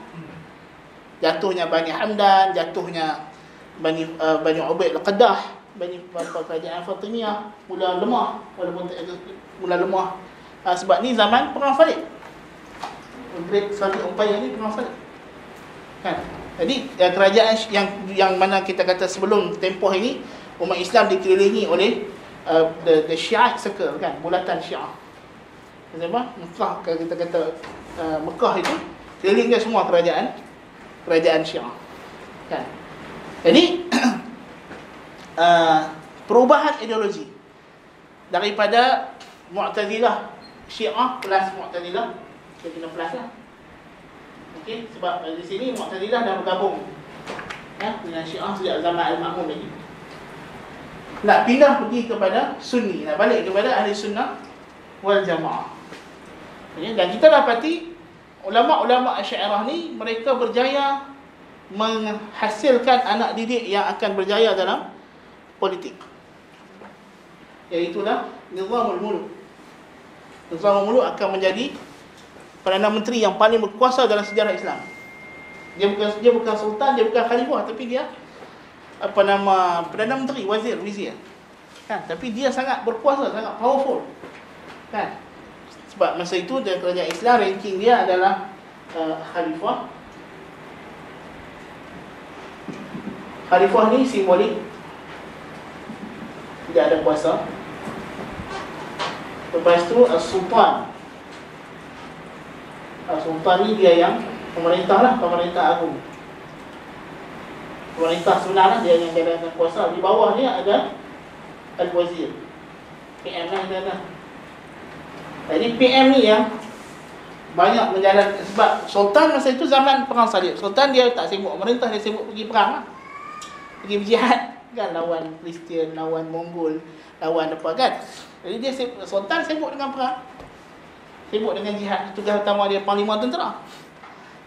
Jatuhnya Bani Hamdan, jatuhnya Bani Ubaid Al-Qaddah, kerajaan Fatimiyah mula lemah, walaupun mula lemah. Sebab ni zaman perang Salib. Great Salib Empire ni perang Salib. Kan? Jadi kerajaan yang mana kita kata sebelum tempoh ini umat Islam dikelilingi oleh the Shiite circle, kan, bulatan Syiah. Apa? Mekah, kalau kita kata Mekah itu keliling dia semua kerajaan Syiah. Kan? Jadi perubahan ideologi daripada Mu'tazilah Syiah plus Mu'tazilah, kita kena plus lah. Okey, sebab di sini Mu'tazilah dah bergabung dengan Syiah sejak zaman Al-Ma'mun lagi. Nak pindah pergi kepada Sunni, nak balik kepada Ahli Sunnah wal Jamaah. Dan kita dapati ulama-ulama Asy'ariyah ni mereka berjaya menghasilkan anak didik yang akan berjaya dalam politik. Iaitulah Nizamul Muluk. Nizamul Muluk akan menjadi Perdana Menteri yang paling berkuasa dalam sejarah Islam. Dia bukan sultan, dia bukan khalifah, tapi dia Perdana Menteri, wazir. Kan? Tapi dia sangat berkuasa, sangat powerful. Kan? Sebab masa itu dalam kerajaan Islam ranking dia adalah khalifah. Khalifah ni simbolik, tidak ada kuasa. Lepas tu Sultan. Sultan ni dia yang pemerintah lah, pemerintah agung. Pemerintah sebenar lah, dia yang jalankan kuasa. Di bawah dia ada Al-Wazir, PM lah dia ada. Jadi PM ni yang banyak menjalankan. Sebab Sultan masa itu zaman perang Salib, Sultan dia tak sibuk pemerintah, dia sibuk pergi perang lah. Pergi berjihad, kan, lawan Kristian, lawan Mongol, lawan apa, kan. Jadi dia Sultan sibuk dengan perang, sibuk dengan jihad. Tugas utama dia panglima tentera,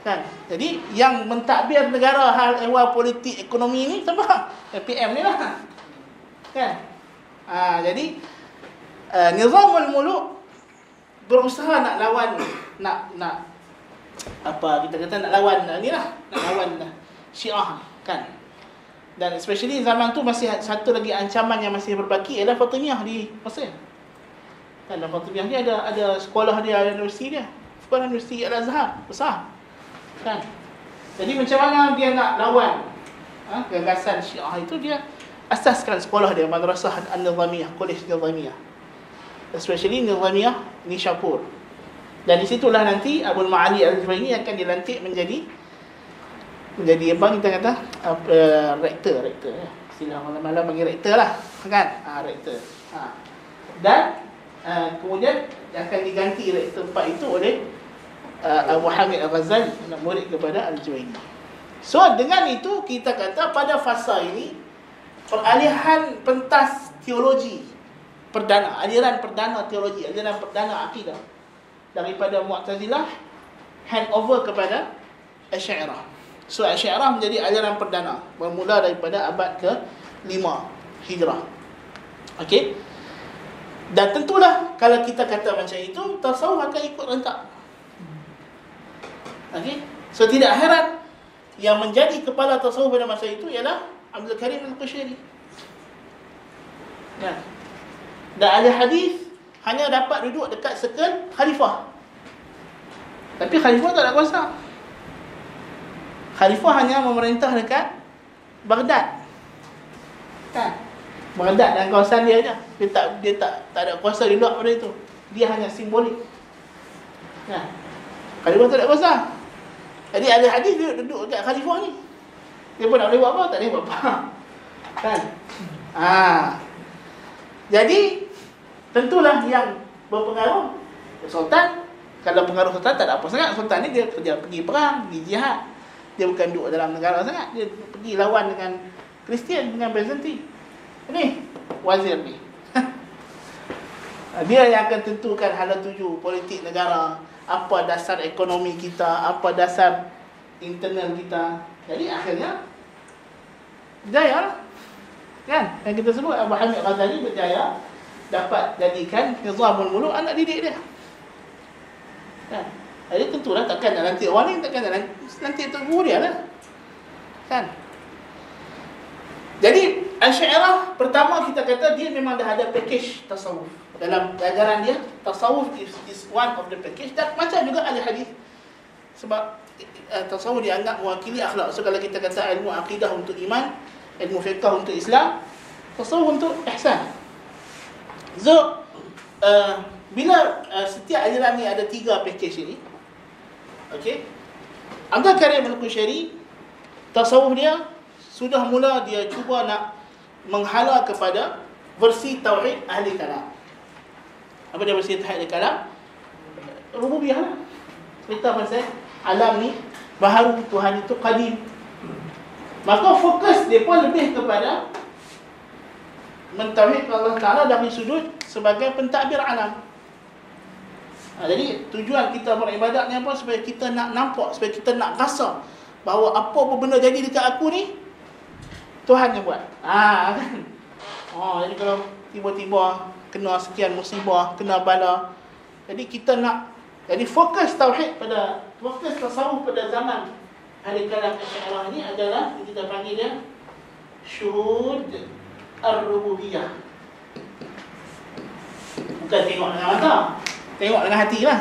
kan. Jadi yang mentadbir negara hal ehwal politik ekonomi ni siapa? PM ni lah, kan. Jadi Nizamul Muluk berusaha nak lawan, nak apa kita kata, nak lawan ni lah, nak lawan Syiah, kan. Dan especially zaman tu masih satu lagi ancaman yang masih berbaki ialah Fatimiyah di Mesir. Kan, dan Fatimiyah ni ada sekolah dia, ada universiti dia. Sekolah universiti Al-Azhar besar. Kan. Jadi macam mana dia nak lawan gagasan Syiah itu, dia asaskan sekolah dia, Madrasah An-Nizamiyah, College Nizamiyah. Especially Nizamiyah Nishapur. Dan di situlah nanti Abdul Ma'ali Al-Juwaini akan dilantik menjadi apa kita kata, rektor. Istilah malam-malam bagi rektor lah, kan. Rektor. Dan kemudian akan diganti rektor 4 itu oleh Abu Hamid Al-Ghazali, murid kepada Al-Juwaini. So dengan itu kita kata pada fasa ini peralihan pentas teologi perdana, aliran perdana teologi, aliran perdana akidah daripada Mu'tazilah handover kepada Asy'ariyah. So Asy'ariyah menjadi aliran perdana bermula daripada abad ke-5 Hijrah. Okey. Dan tentulah kalau kita kata macam itu, tasawuf akan ikut rentak. Okey. So tidak heran yang menjadi kepala tasawuf pada masa itu ialah Abdul Karim Al-Qushairi. Ya. Dan ahli hadis hanya dapat duduk dekat circle khalifah. Tapi khalifah tak ada kuasa. Khalifah hanya memerintah dekat Baghdad. Kan? Baghdad dan kawasan dia aja. Dia tak ada kuasa di luar pada itu. Dia hanya simbolik. Kan? Khalifah tak ada kuasa. Jadi ahli hadis duduk dekat khalifah ni. Dia pun tak boleh buat apa, tak boleh buat apa. Kan? Jadi tentulah yang berpengaruh Sultan. Kalau pengaruh Sultan tak ada apa sangat. Sultan ni dia kerja pergi perang, pergi jihad. Dia bukan duduk dalam negara sangat. Dia pergi lawan dengan Kristian, dengan Byzantine. Ni wazir ni. Dia yang akan tentukan hala tuju politik negara, apa dasar ekonomi kita, apa dasar internal kita. Jadi akhirnya berjaya, kan? Yang kita sebut Abu Hamid Ghazali berjaya dapat jadikan Nizamul Muluk anak didik dia, kan? Jadi tentulah takkan nak lantik orang ni, takkan nak lantik Tok Guru dia lah, kan? Jadi Asy'ariyah pertama kita kata dia memang dah ada package tasawuf. Dalam ajaran dia, tasawuf is one of the package. Dan macam juga ahli hadis. Sebab tasawuf dianggap mewakili akhlak. So kalau kita kata ilmu akidah untuk iman, ilmu fiqh untuk Islam, tasawuf untuk ihsan. So bila setiap ajaran ni ada 3 package ini, okey, Abdul Karim Al-Qushayri, tasawuf dia sudah mula dia cuba nak menghala kepada versi tauhid ahli kalam. Apa dia versi tauhid ahli kalam? Rububiyah lah. Cerita pasal alam ni baharu, Tuhan itu qadim. Maka fokus dia pun lebih kepada mentauhidkan Allah Ta'ala dari sudut sebagai pentadbir alam. Jadi tujuan kita beribadat ni apa? Supaya kita nak nampak, supaya kita nak rasa bahawa apa-apa benda jadi dekat aku ni Tuhan yang buat. Kan? Jadi kalau tiba-tiba kena sekian musibah, kena bala, jadi kita nak, jadi fokus tauhid pada, fokus tasawuf pada zaman ahli kalam Asy'ariyah ni adalah kita panggil dia syuhud ar-rububiyah. Bukan tengok dengan mata, tengok dengan hati lah,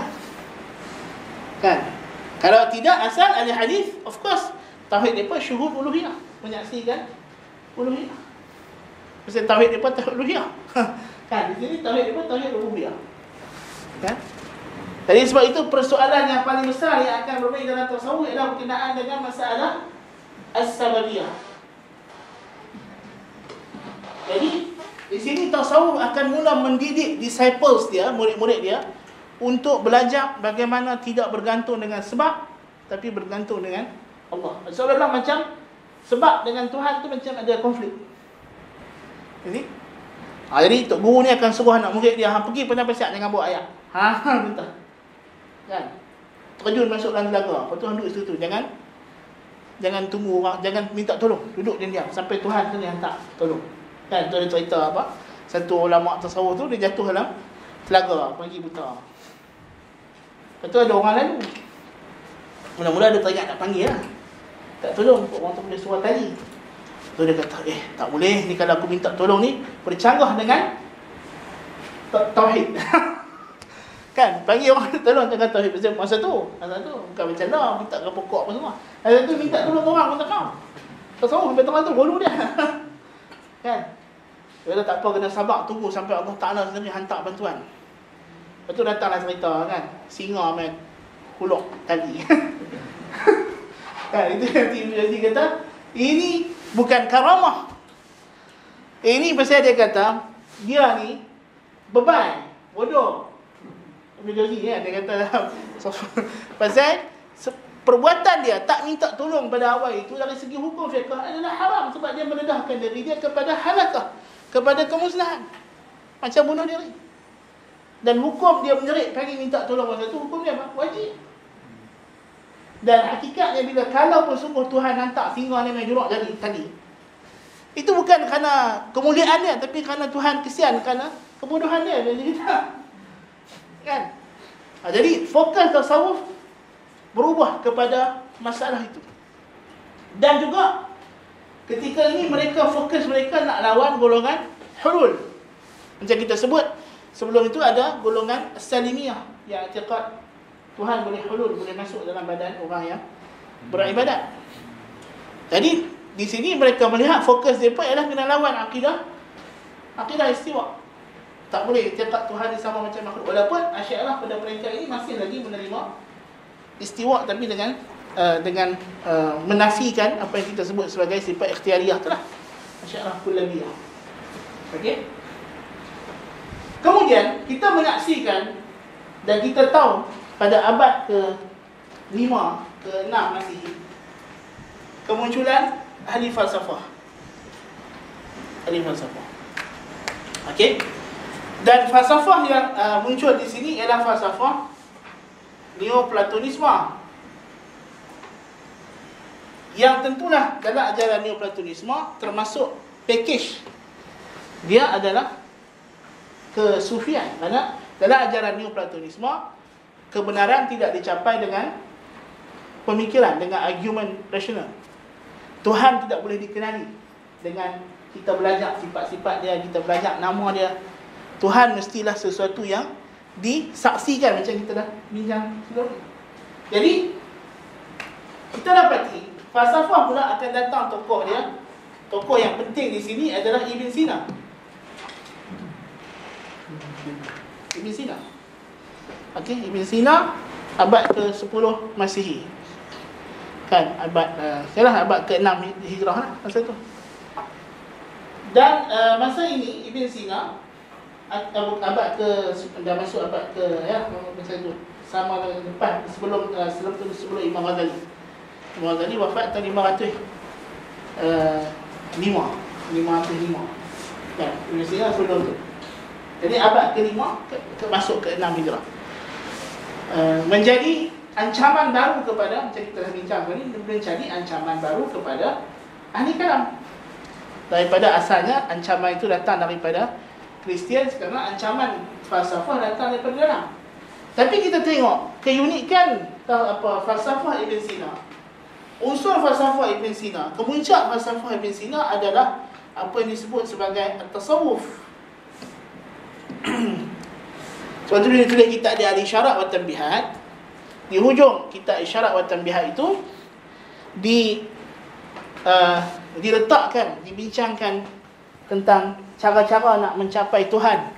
kan? Kalau tidak, asal ahli hadis, of course tauhid mereka syuhud uluhiyah, menyaksikan uluhiyah. Pasal tauhid mereka tauhid uluhiyah. Kan, di sini tauhid mereka tauhid rububiyah, kan? Jadi sebab itu persoalan yang paling besar yang akan bermain dalam tasawuf adalah berkenaan dengan masalah as-sababiyah. Jadi di sini tasawuf akan mula mendidik disciples dia, murid-murid dia, untuk belajar bagaimana tidak bergantung dengan sebab, tapi bergantung dengan Allah. Seolah-olah macam sebab dengan Tuhan tu macam ada konflik. Jadi Tok Guru ni akan suruh anak murid dia, pergi pandai pasiat, jangan buat ayat. Minta. Kan? Terjun masuk dalam telaga. Lepas tu duduk situ. Jangan tunggu orang, jangan minta tolong. Duduk diam-diam sampai Tuhan tu ni hantar tolong. Kan, tu ada cerita apa? Satu ulama tasawuf tu dia jatuh dalam telaga, pergi buta. Lepas tu ada orang lalu. Mula-mula dia teringat nak panggil lah. Tak tolong, orang tu boleh suruh tali. Tu dia kata, tak boleh ni, kalau aku minta tolong ni bercanggah dengan tauhid. Kan, panggil orang tolong jangan tauhid. Masa tu bukan macam lah minta ke pokok apa semua. Masa tu minta tolong orang pun tak mau. Tasawuf sampai tengah tu golu dia. Kan? Dia kata tak apa, kena sabar, tunggu sampai Allah Ta'ala sendiri hantar bantuan. Lepas tu datanglah cerita kan, singa main huluk tali. Kan, itu nanti Ibn Jauzi kata, ini bukan karamah. Ini pasal dia kata, dia ni beban, bodoh. Ibn Jauzi kan, dia kata pasal perbuatan dia tak minta tolong pada awal itu dari segi hukum fiqh adalah haram, sebab dia merendahkan diri dia kepada halakah, kepada kemusnahan, macam bunuh diri. Dan hukum dia menjerit pagi minta tolong masa tu, hukum dia apa? Wajib. Dan hakikatnya bila kalau pun sungguh Tuhan hantar singa ni main jorok jadi tadi, itu bukan kerana kemuliaan dia, tapi kerana Tuhan kesian, kerana kebodohan dia. Jadi kan? Jadi fokus tasawuf berubah kepada masalah itu. Dan juga ketika ini mereka fokus, mereka nak lawan golongan hulul. Macam kita sebut sebelum itu ada golongan salimiyah yang i'tiqad Tuhan boleh hulul, boleh masuk dalam badan orang yang beribadat. Jadi di sini mereka melihat fokus mereka ialah kena lawan akidah istiwa. Tak boleh i'tiqad Tuhan sama macam makhluk. Walaupun Asy'ariyah pada peringkat ini masih lagi menerima istiwa, tapi dengan menafikan apa yang kita sebut sebagai sifat ikhtiyariyah tu lah, Asy'ariyah kullabiyah. Okey. Kemudian kita menyaksikan dan kita tahu pada abad ke-5, ke-6 Masihi, kemunculan ahli falsafah. Okey. Dan falsafah yang muncul di sini ialah falsafah Neoplatonisme, yang tentulah dalam ajaran Neoplatonisme termasuk package dia adalah kesufian. Kerana dalam ajaran Neoplatonisme kebenaran tidak dicapai dengan pemikiran, dengan argument rasional. Tuhan tidak boleh dikenali dengan kita belajar sifat-sifat dia, kita belajar nama dia. Tuhan mestilah sesuatu yang disaksikan, macam kita dah bincang sebelum ni. Jadi kita dapati falsafah pula akan datang tokoh dia. Tokoh yang penting di sini adalah Ibn Sina. Ibn Sina. Okey, Ibn Sina abad ke-10 Masihi. Kan abad abad ke-6 Hijrah lah masa tu. Dan masa ini Ibn Sina abad ke dah masuk abad ke masa tu sama lepas sebelum Imam Ghazali. Imam Ghazali wafat tahun 505. Kan, Ibn Sina sebelum tu. Jadi abad ke-5 masuk ke-6 Hijrah. Menjadi ancaman baru kepada, macam kita dah bincang tadi, menjadi ancaman baru kepada ahli kalam. Daripada asalnya ancaman itu datang daripada Kristian, sekarang ancaman falsafah datang daripada dalam. Tapi kita tengok keunikan falsafah Ibn Sina. Unsur falsafah Ibn Sina, kemuncak falsafah Ibn Sina adalah apa yang disebut sebagai tasawuf. Sebab tu dia tulis kitab dia Al-Isyarat wa Tanbihat. Di hujung kitab Isyarat wa Tanbihat itu diletakkan, dibincangkan tentang cara-cara nak mencapai Tuhan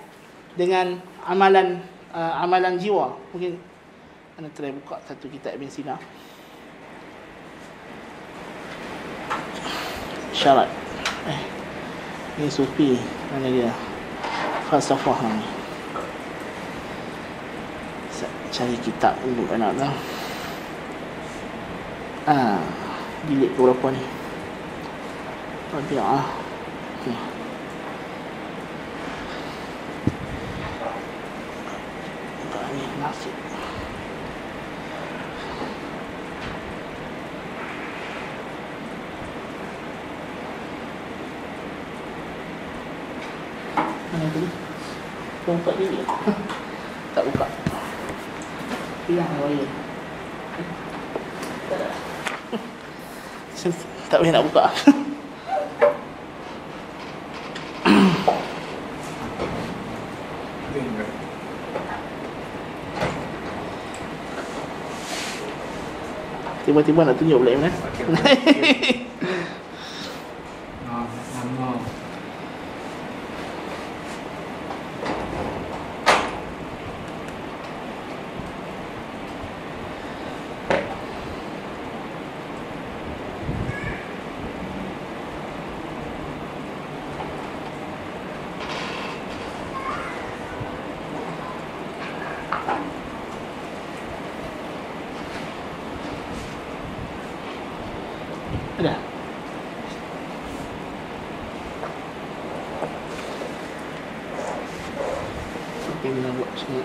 dengan amalan jiwa. Mungkin anda try buka satu kitab Ibn Sina. Syarat. Ini Sufi, mana dia? Falsafah ni. Cari kitab dulu anak dah. Bilik ke berapa ni? Rabi'ah. Okey. Ini nasib. Mana tadi? Buka bilik. Tak buka. Hilang wire. Tak boleh nak buka. Tiba-tiba nak tunjuk pula mana? Nama. Ada. Okey, kita buat sini.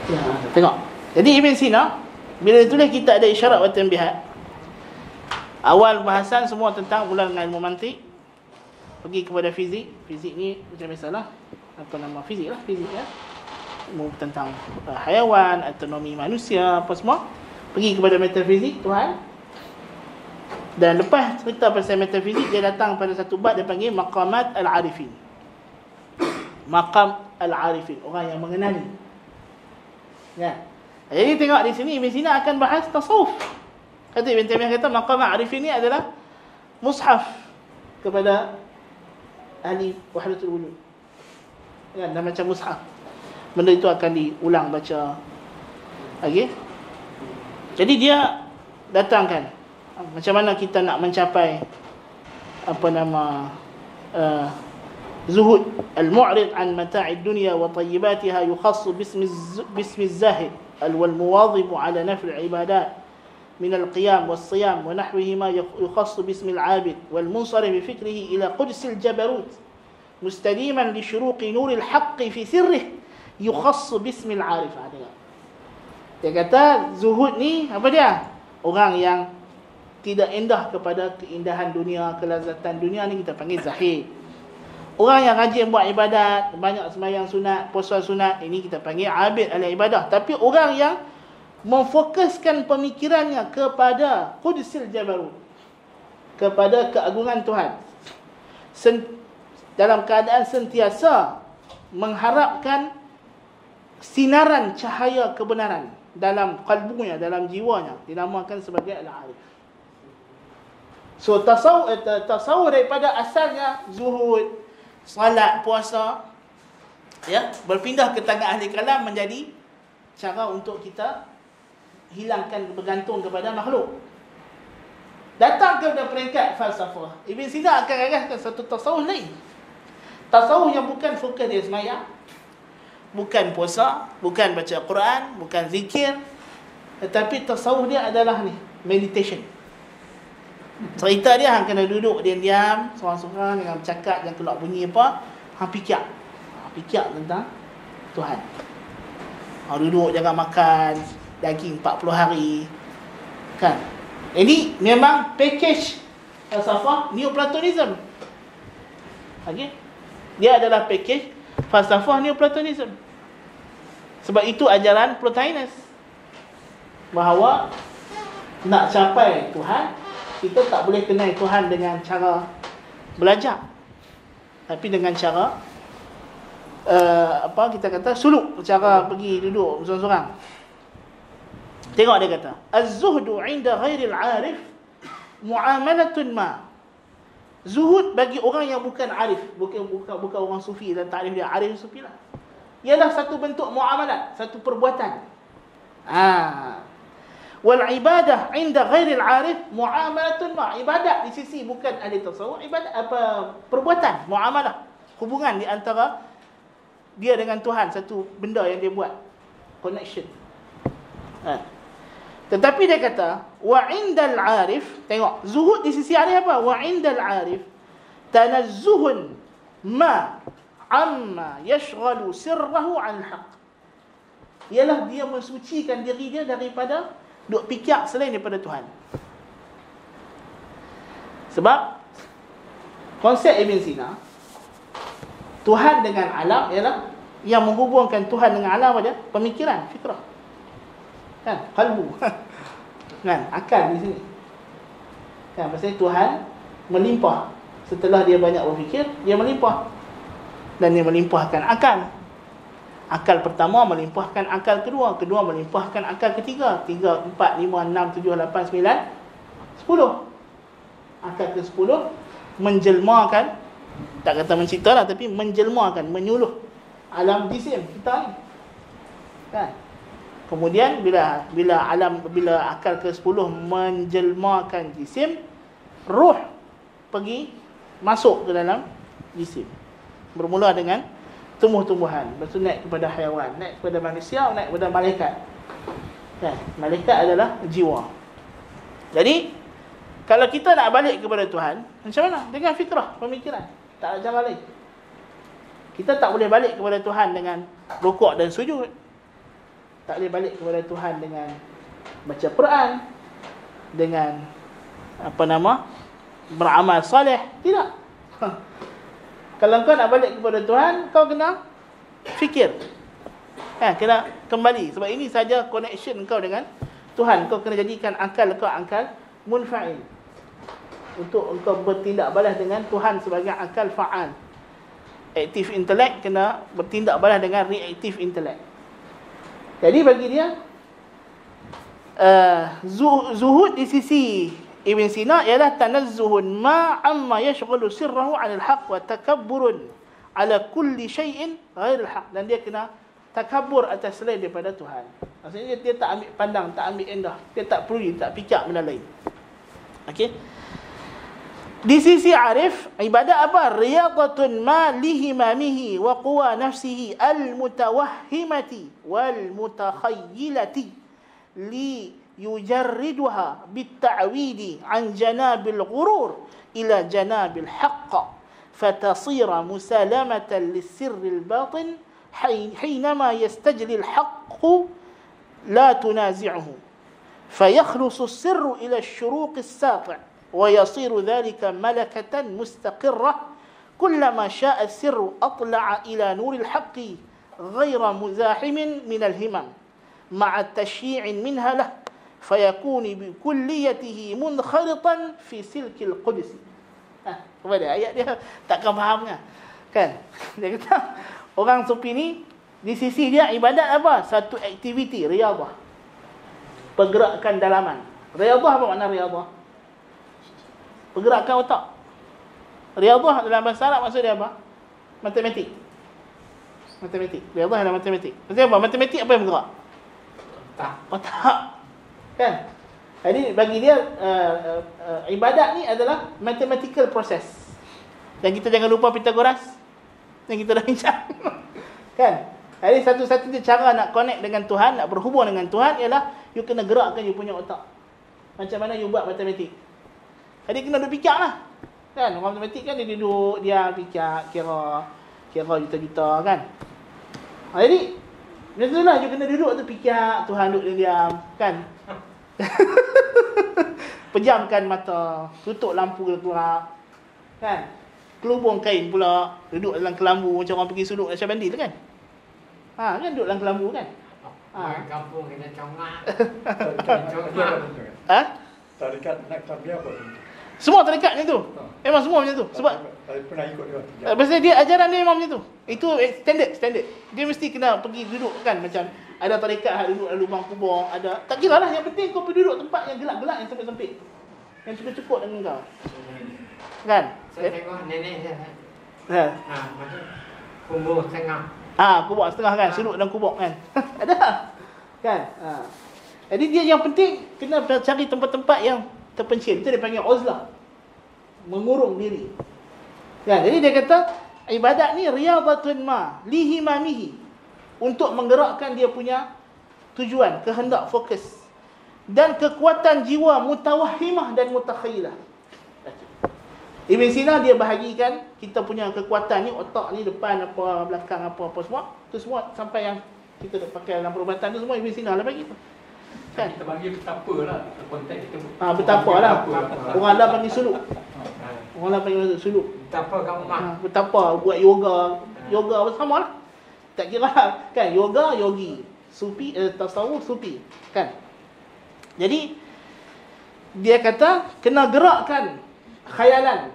Ya, tengok. Jadi Ibn Sina bila dia tulis kitab ada Isyarat wa Tanbihat, awal bahasan semua tentang ulangan ilmu mantik, pergi kepada fizik. Fizik ni macam biasalah, apa nama fizik lah, fizik ya. Tentang haiwan, autonomi manusia, apa semua. Pergi kepada metafizik Tuhan. Dan lepas cerita pasal metafizik, dia datang pada satu bab dia panggil Maqamat Al-Arifin. Maqam Al-Arifin, orang yang mengenali. Ya. Jadi tengok di sini Ibn Sina akan bahas tasawuf. Kata Ibn Taimiyah kata Maqam Al-Arifin ni adalah mushaf kepada ahli wahdatul wujud. Ya, dan macam mushaf. Benda itu akan diulang baca. Okey. Jadi dia datangkan macam mana kita nak mencapai apa nama zuhud al-mu'rid an mata'id dunya wa tayyibatiha yukhassu bismi az-zahid wal muwadhib ala nafl al-ibadat من القيام والصيام ونحوهما يخص باسم العابد والمنصرف بفكره إلى قدس الجبروت مستديما لشروق نور الحق في سره يخص باسم العارف. Dia kata zuhud ni apa dia? Orang yang tidak indah kepada keindahan dunia, kelazatan dunia ni kita panggil zahid. Orang yang rajin buat ibadat, banyak sembahyang sunat, puasa sunat, ini kita panggil abid ala ibadah. Tapi orang yang memfokuskan pemikirannya kepada Qudsil Jabarut, kepada keagungan Tuhan, dalam keadaan sentiasa mengharapkan sinaran cahaya kebenaran dalam kalbunya, dalam jiwanya, dinamakan sebagai al-arif. So tasawuf daripada asalnya zuhud, salat, puasa, ya, berpindah ke tangan ahli kalam menjadi cara untuk kita hilangkan bergantung kepada makhluk. Datang kepada peringkat falsafah, Ibn Sina akan gagahkan satu tasawuf lain. Tasawuf yang bukan fokus dia sembahyang, bukan puasa, bukan baca Quran, bukan zikir, tetapi tasawuf dia adalah ni, meditation. Cerita dia hang kena duduk diam-diam, seorang-seorang, dengan bercakap, jangan keluar bunyi apa, hang fikir. Fikir tentang Tuhan. Hang duduk jangan makan daging 40 hari. Kan? Ini memang package falsafah Neoplatonism. Okey? Dia adalah package falsafah Neoplatonism. Sebab itu ajaran Plotinus, bahawa nak capai Tuhan, kita tak boleh kenal Tuhan dengan cara belajar, tapi dengan cara kita kata suluk, cara pergi duduk seorang-seorang. Tengok dia kata, az-zuhdu 'inda ghairil 'arif mu'amalatun ma. Zuhud bagi orang yang bukan arif, bukan orang sufi dan takrif dia arif sufi lah, ialah satu bentuk muamalat, satu perbuatan. Wal ibadah 'inda ghairil 'arif mu'amalatun ma. Ibadat di sisi bukan ahli tasawuf, ibadat perbuatan, muamalah, hubungan di antara dia dengan Tuhan, satu benda yang dia buat, connection. Tetapi dia kata wa 'indal 'arif, tengok zuhud di sisi arif apa? Wa 'indal 'arif tanazzuhun ma amma yashghalu sirrahu 'anil haqq. Ialah dia mensucikan diri dia daripada duk fikir selain daripada Tuhan. Sebab konsep Ibn Sina, Tuhan dengan alam ialah yang menghubungkan Tuhan dengan alam apa dia? Pemikiran, fikrah. Kan? Qalbu. Kan? Akal di sini. Kan? Pasal Tuhan melimpah. Setelah dia banyak berfikir, dia melimpah. Dan dia melimpahkan akal. Akal pertama melimpahkan akal kedua, kedua melimpahkan akal ketiga, 3, 4, 5, 6, 7, 8, 9, 10. Akal ke-10 menjelmakan, tak kata mencipta lah, tapi menjelmakan, menyuluh alam jisim kita ni. Kan? Kemudian bila akal ke-10 menjelmakan jisim, ruh pergi masuk ke dalam jisim. Bermula dengan tumbuh-tumbuhan, lepas tu naik kepada haiwan, naik kepada manusia, naik kepada malaikat. Kan? Malaikat adalah jiwa. Jadi kalau kita nak balik kepada Tuhan, macam mana? Dengan fitrah, pemikiran. Tak ada cara lain. Kita tak boleh balik kepada Tuhan dengan rukuk dan sujud. Tak boleh balik kepada Tuhan dengan baca Quran, dengan beramal soleh. Tidak. Kalau kau nak balik kepada Tuhan, kau kena fikir. Kena kembali. Sebab ini saja connection kau dengan Tuhan. Kau kena jadikan akal kau akal munfa'il, untuk engkau bertindak balas dengan Tuhan sebagai akal fa'al. Aktif intelek kena bertindak balas dengan reaktif intelek. Jadi bagi dia zuhud di sisi Ibn Sina ialah tanazzuhun ma amma yashghalu sirrahu 'ala al-haq wa takabburun 'ala kulli shay'in ghair al-haq. Dan dia kena takabbur atas selain daripada Tuhan. Maksudnya dia tak ambil pandang, tak ambil endah, dia tak peduli, tak fikir benda lain. Okey. Di sisi arif, ibadat apa? Riyadatun ma lihimamihi wa quwa nafsihi al-mutawahhimati wal mutakhayyilati li يجردها بالتعويد عن جناب الغرور إلى جناب الحق فتصير مسالمة للسر الباطن حينما يستجلي الحق لا تنازعه فيخلص السر إلى الشروق الساطع ويصير ذلك ملكة مستقرة كلما شاء السر أطلع إلى نور الحق غير مزاحم من الهمم مع تشييع منها له فيكون بكليته منخرطا في سلك القدس. Kepada ayat dia takkan faham kan? Dia kata orang sufi ni di sisi dia ibadat apa? Satu aktiviti riyadhah. Pergerakan dalaman. Riyadhah apa makna riyadhah? Pergerakan otak. Riyadhah dalam bahasa Arab maksud dia apa? Matematik. Matematik. Riyadhah adalah matematik. Maksudnya apa? Matematik apa yang bergerak? Otak. Kan? Jadi bagi dia ibadat ni adalah mathematical process. Dan kita jangan lupa Pythagoras yang kita dah bincang. Kan? Jadi satu-satunya cara nak connect dengan Tuhan, nak berhubung dengan Tuhan ialah you kena gerakkan you punya otak. Macam mana you buat matematik. Jadi kena duduk fikir lah. Kan? Orang matematik kan dia duduk, dia fikir, kira juta-juta kan. Jadi biasalah you kena duduk tu fikir, Tuhan duduk diam kan. Pejamkan mata, tutup lampu gelap kan. Kelubung kain pula, duduk dalam kelambu macam orang pergi suluk Nasyabandi tu kan. Kan duduk dalam kelambu kan. Kampung kena congak. Tarikat nak tabiah apa? Semua tarikat macam tu. Memang semua macam tu. Sebab pernah ikut dia. pasal dia ajaran dia memang macam tu. Itu standard. Dia mesti kena pergi duduk kan, macam ada tarikat hak duduk dalam lubang kubur, ada. Tak kira lah, yang penting kau pergi duduk tempat yang gelap-gelap, yang sempit-sempit. Yang cukup-cukup dengan kau. Kan? Saya tengok nenek saya. Macam kubur setengah. Kubur setengah kan, sudut dalam kubur kan. Ada. Kan? Jadi dia yang penting kena cari tempat-tempat yang terpencil. Itu dia panggil uzlah. Mengurung diri. Kan? Jadi dia kata ibadat ni riyadhatun ma lihimamihi, untuk menggerakkan dia punya tujuan, kehendak, fokus, dan kekuatan jiwa mutawahhimah dan mutakhayilah. Ibn Sina dia bahagikan kita punya kekuatan ni, otak ni, depan apa, belakang apa semua, tu semua sampai yang kita pakai dalam perubatan tu semua Ibn Sina lah bagi tu. Kan? Kita bagi betapa lah konteks kita. Betapa lah. Orang lah panggil suluk. Orang lah panggil suluk. Betapa kat rumah. Betapa buat yoga. Yoga sama lah. Tak kira kan, yoga yogi, sufi tasawuf sufi kan. Jadi dia kata kena gerakkan khayalan.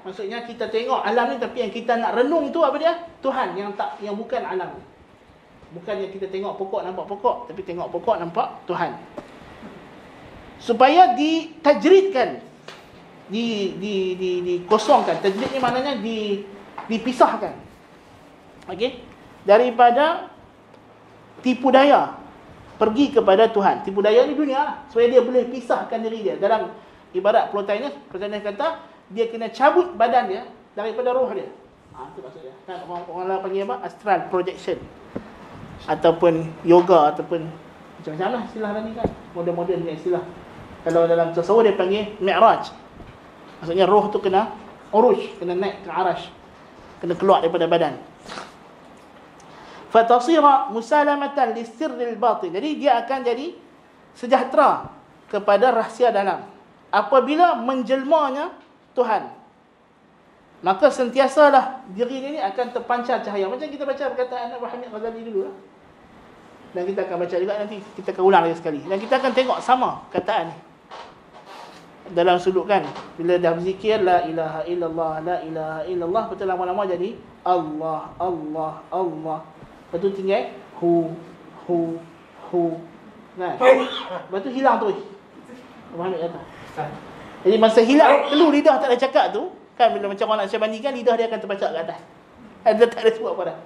Maksudnya kita tengok alam ni, tapi yang kita nak renung tu apa dia? Tuhan yang bukan alam. Bukan yang kita tengok pokok nampak pokok, tapi tengok pokok nampak Tuhan. Supaya ditajridkan, dikosongkan. Tajrid ni maknanya dipisahkan. Okey? Daripada tipu daya pergi kepada Tuhan. Tipu daya ni dunia lah, supaya dia boleh pisahkan diri dia. Dalam ibarat Plotinus kata dia kena cabut badan dia daripada roh dia. Itu maksudnya. Kan orang lah panggil apa? Astral projection. Ataupun yoga, ataupun macam-macam lah istilah ni kan. Modern-modern ni istilah. Kalau dalam tasawuf dia panggil mi'raj. Maksudnya roh tu kena uruj, kena naik ke arash, kena keluar daripada badan. Fatasira musalamatan lisirril batin. Jadi dia akan jadi sejahtera kepada rahsia dalam apabila menjelmanya Tuhan. Maka sentiasalah diri ini akan terpancar cahaya. Macam kita baca perkataan Abu Hamid Ghazali dulu lah. Dan kita akan baca juga nanti, kita akan ulang lagi sekali. Dan kita akan tengok sama kataan ni dalam suluk kan. Bila dah berzikir la ilaha illallah, la ilaha illallah, betul lama-lama jadi Allah, Allah, Allah. Lepas tu tinggal hu kan. Lepas tu hilang terus. Abu Hamid kata. Jadi masa hilang, telur lidah tak ada cakap tu kan, bila macam orang nak Nasyabandi kan, lidah dia akan terbacak ke atas. Dia tak ada sebut apa dah.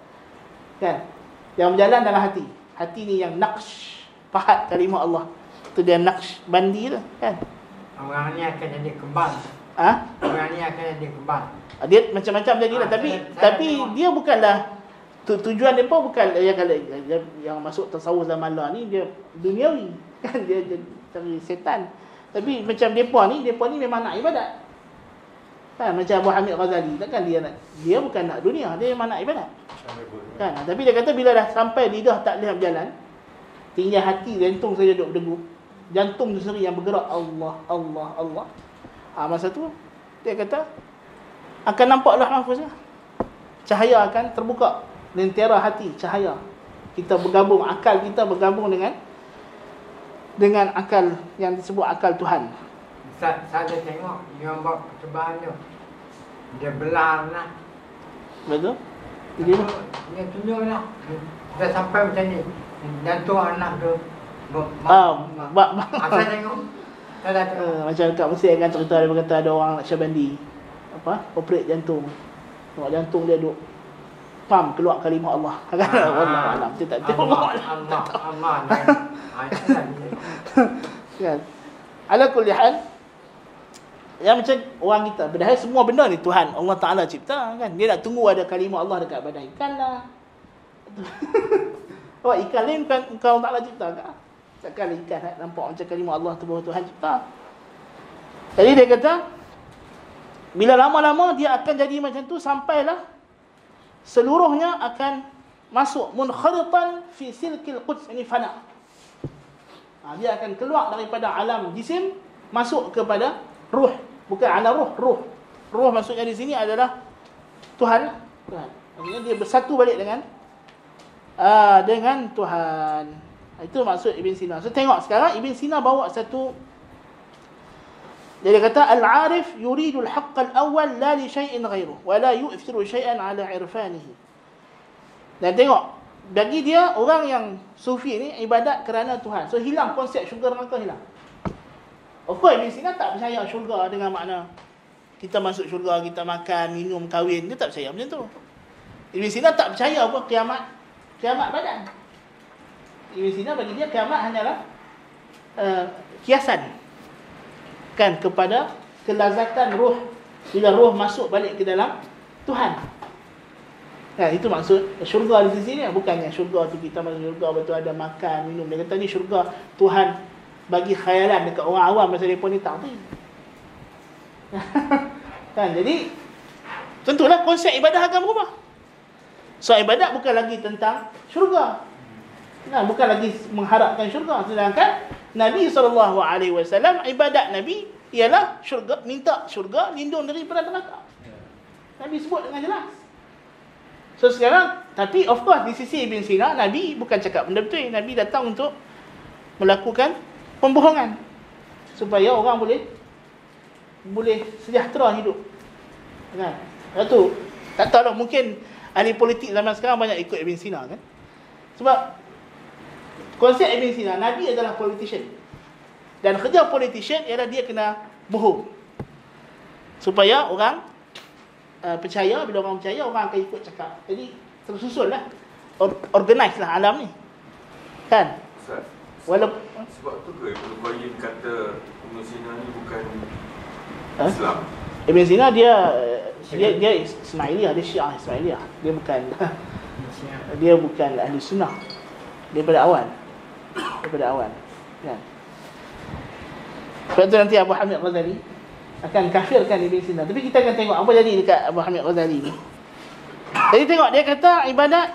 Kan? Yang berjalan dalam hati. Hati ni yang naqsh, pahat kalimah Allah. Tu dia naqsh bandi tu kan. Orang ni akan jadi kebal. Orang ni akan jadi kebal. Dia macam-macam jadilah, tapi dia bukanlah tujuan depa bukan yang masuk tasawuf zaman lah ni, dia duniawi kan. Dia cari setan. Tapi macam depa ni memang nak ibadat. Kan macam Abu Hamid Ghazali, takkan dia bukan nak dunia, dia memang nak ibadat. Kan, tapi dia kata bila dah sampai lidah tak boleh berjalan, tinggal hati, jantung saja duduk berdegup. Jantung tu sendiri yang bergerak, Allah, Allah, Allah. Masa tu dia kata akan nampak Allah Mahfuz lah. Cahaya akan terbuka, lentera hati, cahaya. Kita bergabung, akal kita bergabung dengan akal yang disebut akal Tuhan. Saya tengok yang buat percubaan tu, dia belah lah. Betul? Dia tunjuk lah. Dah sampai macam ni, jantung anak tu saya tengok. Saya tengok. Macam kat Mesir kan cerita, dia berkata ada orang Naqsyabandi operate jantung. Tengok jantung dia duduk pam keluar kalimah Allah. Allah alam, kita tak tahu. Allah. Kan. Ala kulli hal, yang macam orang kita, padahal semua benda ni Tuhan Allah Taala cipta kan. Dia nak tunggu ada kalimah Allah dekat badan ikan lah. Ikan lain bukan Allah Taala cipta kan? Takkan ikan nampak macam kalimah Allah tu bahawa Tuhan cipta. Jadi dia kata bila lama-lama dia akan jadi macam tu sampailah seluruhnya akan masuk munkharitan fi silkil quds, ini fana. Dia akan keluar daripada alam jisim masuk kepada ruh, bukan alam ruh. Ruh maksudnya di sini adalah Tuhan. Maksudnya dia bersatu balik dengan Tuhan. Itu maksud Ibn Sina. So tengok sekarang Ibn Sina bawa satu, dia kata al-arif yuridul haqq al-awwal la li shay'in ghairuh wa la yu'thiru shay'an ala irfanihi. Dan tengok, bagi dia orang yang sufi ni ibadat kerana Tuhan. So hilang konsep syurga neraka, hilang. Of course Ibn Sina tak percaya syurga dengan makna kita masuk syurga, kita makan, minum, kahwin. Dia tak percaya macam tu. Ibn Sina tak percaya apa kiamat badan. Ibn Sina bagi dia kiamat hanyalah kiasan kan kepada kelazatan ruh, bila ruh masuk balik ke dalam Tuhan. Kan, itu maksud syurga di sini. Bukannya syurga tu kita masuk syurga betul ada makan, minum. Dia kata ni syurga Tuhan bagi khayalan dekat orang awam masa mereka ni takdir. Kan, jadi tentulah konsep ibadah akan berubah. So ibadat bukan lagi tentang syurga. Bukan lagi mengharapkan syurga. Sedangkan Nabi SAW, ibadat Nabi ialah syurga, minta syurga, lindung daripada neraka. Nabi sebut dengan jelas. So sekarang, tapi of course di sisi Ibn Sina, Nabi bukan cakap benda betul. Nabi datang untuk melakukan pembohongan supaya orang boleh sejahtera hidup. Kan? Itu tak tahu lah, mungkin ahli politik zaman sekarang banyak ikut Ibn Sina kan. Sebab konsep Ibn Sina, Nabi adalah politician. Dan kerja politician ialah dia kena bohong. Supaya orang percaya, bila orang percaya, orang akan ikut cakap. Jadi tersusun lah, organize lah alam ni. Kan? Ustaz, Walaupun sebab tu ke Ibn Qayyim kata Ibn Sina ni bukan Islam? Ibn Sina dia Ismailiyah, dia Syiah Ismailiyah. Dia bukan ahli sunnah. Daripada awal. Kan? Sebab tu nanti Abu Hamid Ghazali akan kafirkan Ibn Sina. Tapi kita akan tengok apa jadi dekat Abu Hamid Ghazali ni. Jadi tengok, dia kata ibadat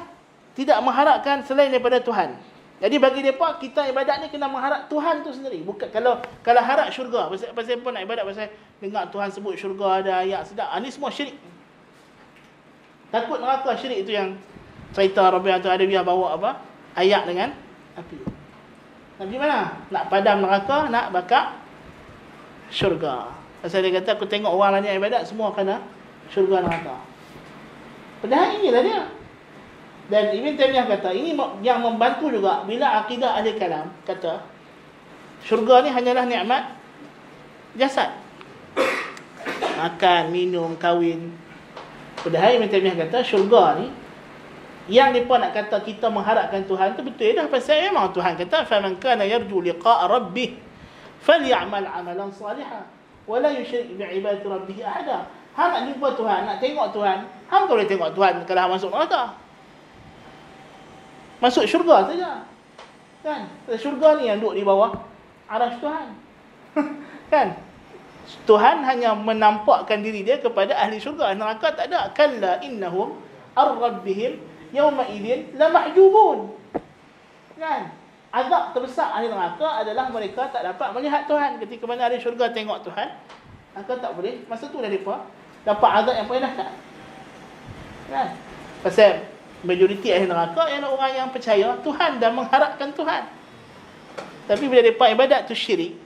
tidak mengharapkan selain daripada Tuhan. Jadi bagi mereka, kita ibadat ni kena mengharap Tuhan tu sendiri. Bukan kalau harap syurga. Pasal apa nak ibadat? Pasal dengar Tuhan sebut syurga ada ayat sedap. Ini semua syirik. Takut neraka, syirik itu yang cerita Rabi'atul Adawiyah bawa apa? Ayat dengan api. Nabi mana? Nak padam neraka, nak bakar syurga. Pasal dia kata, aku tengok orang lain ibadat, semua kena syurga neraka. Padahal inilah dia. Dan Ibn Taymiyah kata, ini yang membantu juga bila akidah ahli kalam kata syurga ni hanyalah nikmat jasad. Makan, minum, kahwin. Padahal Ibn Taymiyah kata syurga ni yang mereka nak kata kita mengharapkan Tuhan tu betul dah. Pasal memang Tuhan kata faman kana yarju liqa'a rabbih falyamal 'amalan salihan wa la yusyrik bi'ibadati rabbih ahada. Hang nak jumpa Tuhan, nak tengok Tuhan, hang tak boleh tengok Tuhan kalau hang masuk neraka. Masuk syurga saja. Kan? Syurga ni yang duduk di bawah arasy Tuhan. Kan? Tuhan hanya menampakkan diri dia kepada ahli syurga. Neraka tak ada. Kalla innahum ar-rabbihim yawma idzin la mahjubun. Kan? Azab terbesar ahli neraka adalah mereka tak dapat melihat Tuhan. Ketika mana ahli syurga tengok Tuhan, maka tak boleh. Masa tu dah mereka dapat azab yang paling dahsyat. Kan? Pasal majoriti ahli neraka ialah orang yang percaya Tuhan dan mengharapkan Tuhan. Tapi bila mereka ibadat tu syirik,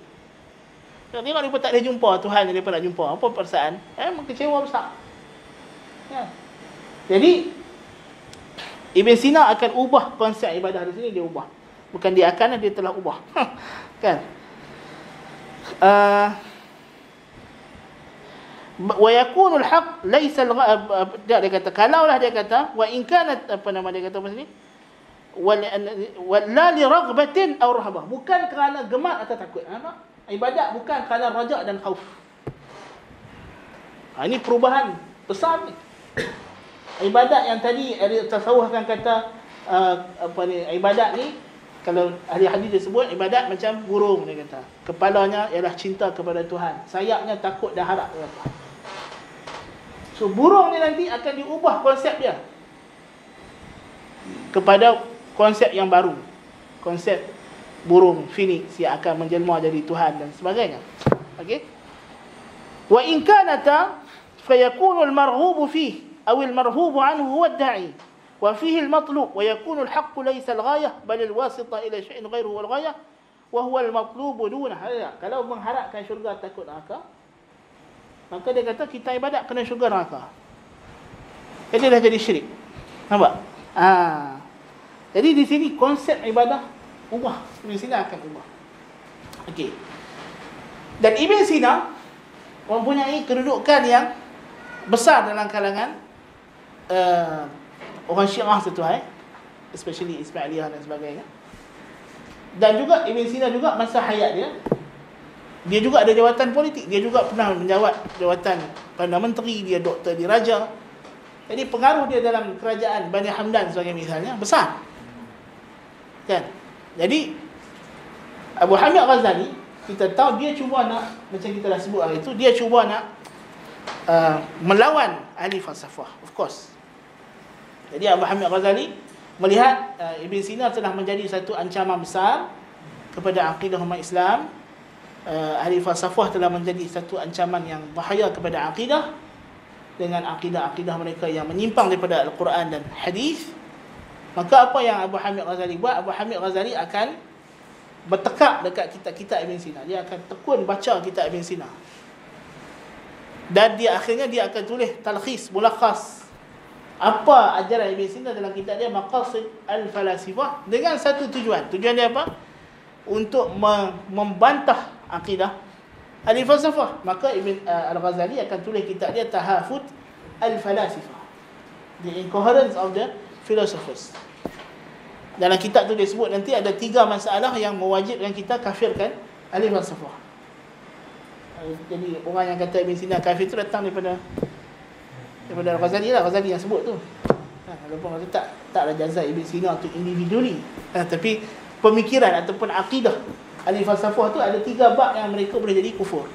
tengok mereka tak boleh jumpa Tuhan yang mereka nak jumpa. Apa perasaan? Kecewa besar. Ya. Jadi Ibn Sina akan ubah konsep ibadah di sini. Dia ubah. Bukan dia akan, dia telah ubah. Kan? Wa yakunul haq laisa dia kata, kalaulah dia kata wa in kanat, apa nama dia kata apa sini, wala li raghbatin aw rahbah, bukan kerana gemar atau takut. Ibadat bukan kerana raja dan khauf. Ini perubahan besar ni. Ibadat yang tadi tasawuf akan kata ibadat ni, kalau ahli hadis dia sebut ibadat macam burung, dia kata. Kepalanya ialah cinta kepada Tuhan, sayapnya takut dan harap kepada Tuhan. So burung ni nanti akan diubah konsep dia kepada konsep yang baru. Konsep burung Phoenix yang akan menjelma jadi Tuhan dan sebagainya. Okey. Wa in kanata fayakunu al-marghubu fihi aw al-marhubu anhu huwa ad-da'i wa fihi al-matlub wa yakunu al-haqq laysa al-ghayah bal al-wasita ila shay'in ghayruhu wal-ghayah wa huwa al-matlub duna. Kalau mengharapkan syurga takut neraka, maka dia kata kita ibadat kena syurga neraka. Jadi dah jadi syirik. Nampak? Jadi di sini konsep ibadah ubah. Ibn Sina akan ubah. Okey. Dan Ibn Sina mempunyai kedudukan yang besar dalam kalangan orang Syiah setuai, especially Ismailiyah dan sebagainya. Dan juga Ibn Sina juga masa hayat dia juga ada jawatan politik. Dia juga pernah menjawat jawatan Perdana Menteri, dia doktor diraja. Jadi pengaruh dia dalam kerajaan Bani Hamdan sebagai misalnya besar. Kan? Jadi Abu Hamid Ghazali, kita tahu dia cuba nak, macam kita dah sebut hari itu, dia cuba nak melawan ahli falsafah, of course. Jadi Abu Hamid Ghazali melihat Ibn Sina telah menjadi satu ancaman besar kepada akidah umat Islam. Ahli falsafah telah menjadi satu ancaman yang bahaya kepada akidah, dengan akidah-akidah mereka yang menyimpang daripada Al-Quran dan hadis. Maka apa yang Abu Hamid Ghazali buat? Abu Hamid Ghazali akan bertekak dekat kitab-kitab Ibn Sina. Dia akan tekun baca kitab Ibn Sina. Dan akhirnya dia akan tulis talkhis, mulakhas apa ajaran Ibn Sina dalam kitab dia Maqasid Al-Falasifah, dengan satu tujuan. Tujuan dia apa? Untuk membantah akidah ahli falsafah. Maka Ibn Al-Ghazali akan tulis kitab dia Tahafut Al-Falasifah, The Incoherence of the Philosophers. Dalam kitab tu dia sebut nanti ada 3 masalah yang mewajibkan kita kafirkan ahli falsafah. Jadi orang yang kata Ibn Sina kafir tu datang daripada Al-Ghazali lah. Ghazali yang sebut tu. Walaupun taklah jazah Ibn Sina tu individually, tapi pemikiran ataupun akidah ahli falsafah tu ada 3 bab yang mereka boleh jadi kufur.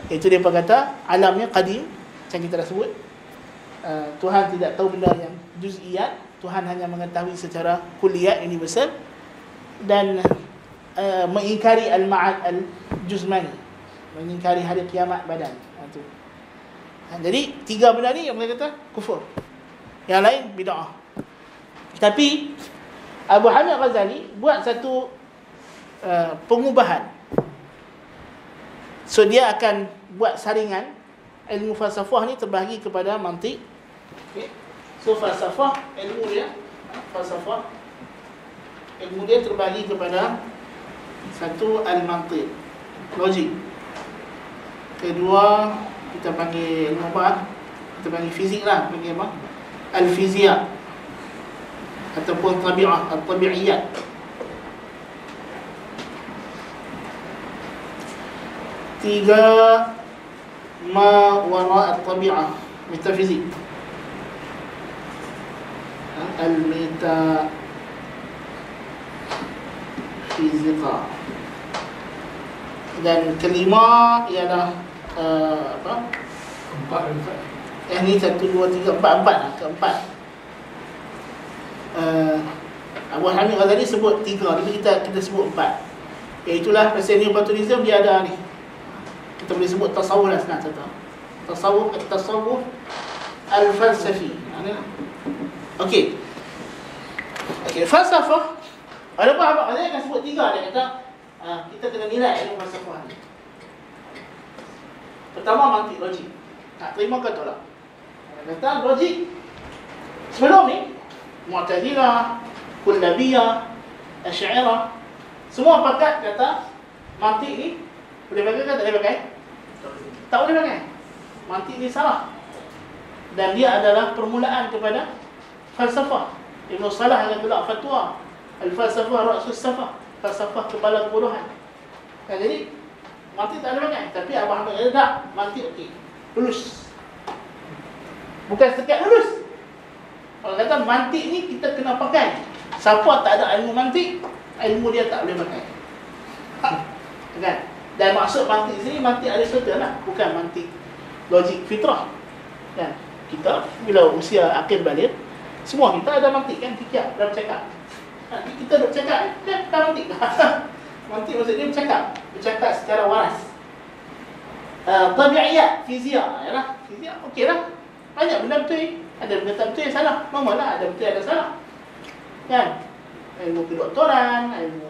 Itu dia kata alamnya qadim, macam kita dah sebut. Tuhan tidak tahu benda yang juz'iyat, Tuhan hanya mengetahui secara kulliyat, universal. Dan mengingkari al-ma'ad al-juzmani, mengingkari hari kiamat badan. Itu. Jadi 3 benda ni yang mereka kata kufur, yang lain bid'ah. Tapi Abu Hamid Ghazali buat satu pengubahan. So dia akan buat saringan. Ilmu falsafah ni terbahagi kepada mantik. Okay. So falsafah, ilmu dia falsafah, ilmu dia terbahagi kepada satu al-mantik, logik. Kedua kita panggil ilmu apa? Kita panggil fizik lah, panggil apa? Al-fiziak ataupun tabi'ah, al-tabi'iyat. Tiga, ma wara al-tabi'ah, metafizik. Al-metafizika. Dan kelima ialah apa? Empat Ustaz. Ni 1, 2, 3, 4, 4 lah, keempat. Abu Hamid Ghazali sebut 3, tapi kita sebut 4. Iaitulah pasal neoplatonism dia ada ni. Kita boleh sebut tasawuf lah senang kata. Tasawuf al-falsafi. Okey. Falsafah. Ada apa Ghazali akan sebut 3. Dia kata kita kena nilai ilmu falsafah ni. Pertama, mantik, logik. Tak terima ke tolak? Kata logik. Sebelum ni Mu'tazilah, Kullabiyah, Asy'ariyah semua pakat kata mantik ni boleh pakai ke tak boleh pakai? Tak boleh pakai. Mantik ni salah. Dan dia adalah permulaan kepada falsafah. Ibn Salah akan gelak fatwa al-falsafah ra'sus safah, falsafah kepala kebodohan. Jadi mantik tak boleh pakai. Tapi Abu Hamid kata tak, mantik okey. Lulus. Bukan setiap lulus. Kalau kata mantik ni kita kena pakai. Siapa tak ada ilmu mantik, ilmu dia tak boleh pakai. Kan? Dan maksud mantik sini mantik Aristotle lah, bukan mantik logik fitrah. Kan? Kita bila usia akhir balik, semua kita ada mantik kan, fikir dalam bercakap. Kita duk cakap, dia bukan mantik. Mantik maksudnya bercakap secara waras. Tabi'iyat, fiziak, yalah, fiziak okeylah. Banyak benda betul. Ada benda tak betul yang salah. Mamalah ada betul ada salah. Kan? Ilmu kedoktoran, ilmu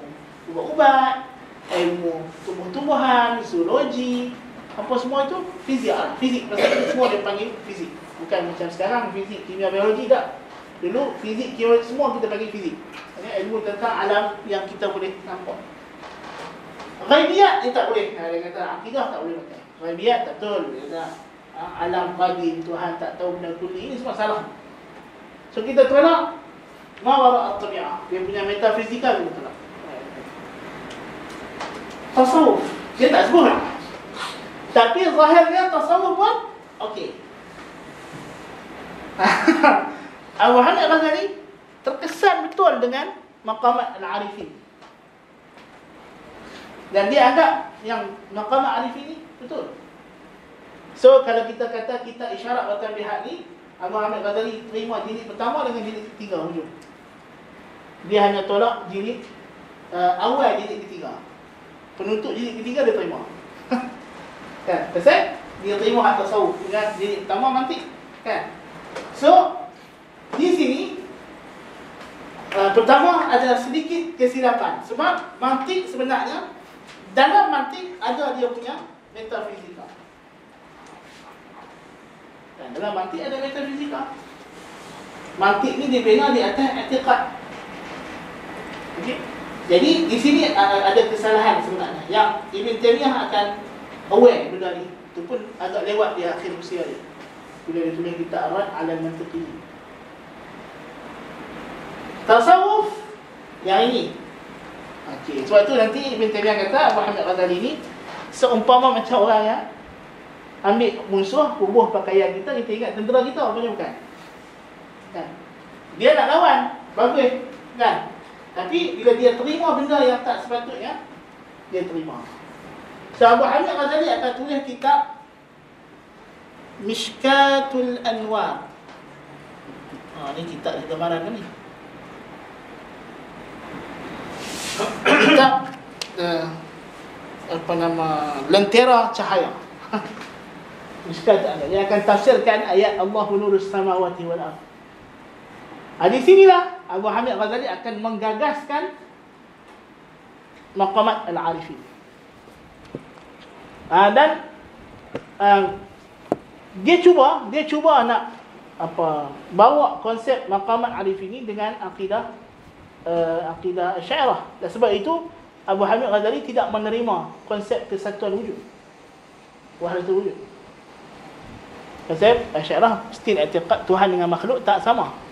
ubat-ubat, ilmu tumbuh-tumbuhan, zoologi, apa semua itu fizik lah. Fizik, pasal semua dia panggil fizik. Bukan macam sekarang fizik, kimia, biologi tak. Dulu fizik, kimia semua kita panggil fizik. Ilmu tentang alam yang kita boleh nampak. Ghaibiyat dia tak boleh. Dia kata akidah tak boleh pakai. Ghaibiyat tak betul. Dia kata alam qadim, Tuhan tak tahu benda kuli, ini semua salah. So kita tolak ma wara at-tabi'ah, dia punya metafizikal kita tolak. Tasawuf dia tak sebut, tapi zahirnya tasawuf pun okey. Abu Hamid Ghazali terkesan betul dengan maqamat al-arifin, dan dia anggap yang maqamat al-arifin ni betul. So kalau kita kata kita isyarat wa tanbihat ni, Abu Hamid Ghazali terima jilid pertama dengan jilid ketiga hujung. Dia hanya tolak jilid awal jilid ketiga. Penutup jilid ketiga dia terima. Kan? Pasal dia terima hak tasawuf dengan jilid pertama mantik. Kan? So di sini pertama ada sedikit kesilapan, sebab mantik sebenarnya dalam mantik ada dia punya metafizika. Dan dalam mantik ada metafizika. Mantik ni dibina di atas i'tiqad. Okey. Jadi di sini ada kesalahan sebenarnya yang Ibn Taymiyah akan aware benda ni. Itu pun agak lewat di akhir usia dia. Bila dia tulis kitab Ar-Rad 'ala al-Mantiqi. Tasawuf yang ini. Okey, sebab tu nanti Ibn Taymiyah kata Abu Hamid Ghazali ni seumpama macam orang yang ambil musuh, bubuh pakaian kita ingat tentera kita, apa bukan? Kan? Dia nak lawan, bagus, kan? Tapi bila dia terima benda yang tak sepatutnya, dia terima. So Abu Hamid Ghazali akan tulis kitab Mishkatul Anwar. Ni kitab gambaran ni. Kitab apa nama, Lentera Cahaya. Dia akan tafsirkan ayat Allahu nurus samawati wal ardh. Di sinilah Abu Hamid Ghazali akan menggagaskan maqamat al-arifin. Dan dia cuba nak bawa konsep maqamat arifin ini dengan akidah Asy'ariyah. Dan sebab itu Abu Hamid Ghazali tidak menerima konsep kesatuan wujud, wahdatul wujud. Konsep Asy'ariyah still i'tiqad Tuhan dengan makhluk tak sama.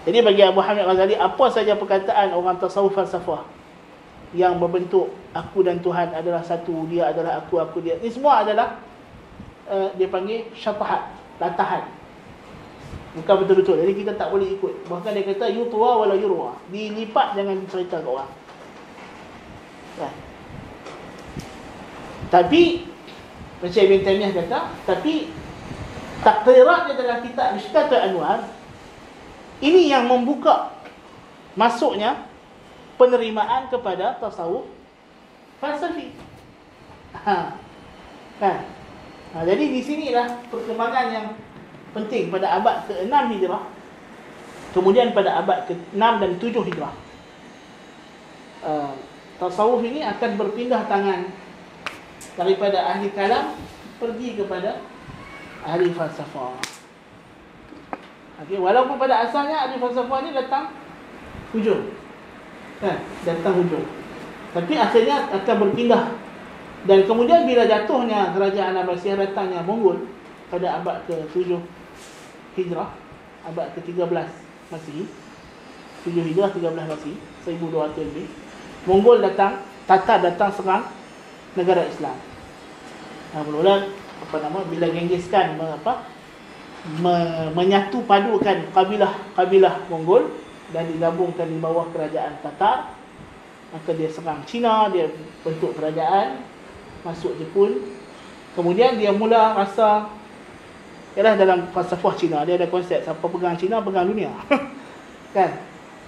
Jadi bagi Abu Hamid Ghazali, apa saja perkataan orang tasawuf falsafah yang berbentuk aku dan Tuhan adalah satu, dia adalah aku dia, ini semua adalah dia panggil syatahat, latahan, bukan betul-betul. Jadi kita tak boleh ikut. Bahkan dia kata yutwa wala yurwa, dilipat jangan dicerita ke orang. Kan? Tapi macam Ibn Taymiyah kata, tapi takriratnya dalam kitab Mishkatul Anwar ini yang membuka masuknya penerimaan kepada tasawuf falsafi. Jadi di sinilah perkembangan yang penting pada abad ke-6 Hijrah. Kemudian pada abad ke-6 dan 7 Hijrah, tasawuf ini akan berpindah tangan daripada ahli kalam pergi kepada ahli falsafah. Walaupun pada asalnya ahli falsafah ni datang hujung, datang hujung, tapi akhirnya akan berpindah. Dan kemudian bila jatuhnya kerajaan Abbasiyah, datangnya Mongol pada abad ke-7 Hijrah, abad ke-13 Masihi, 7 Hijrah 13 Masihi, 1200 lebih, Mongol datang, Tatar datang serang negara Islam. Mula-mula bila Genghis Khan menyatu padukan kabilah Mongol dan digabungkan di bawah kerajaan Tatar, maka dia serang Cina, dia bentuk kerajaan, masuk Jepun. Kemudian dia mula rasa, ialah dalam falsafah Cina dia ada konsep siapa pegang Cina pegang dunia. Kan?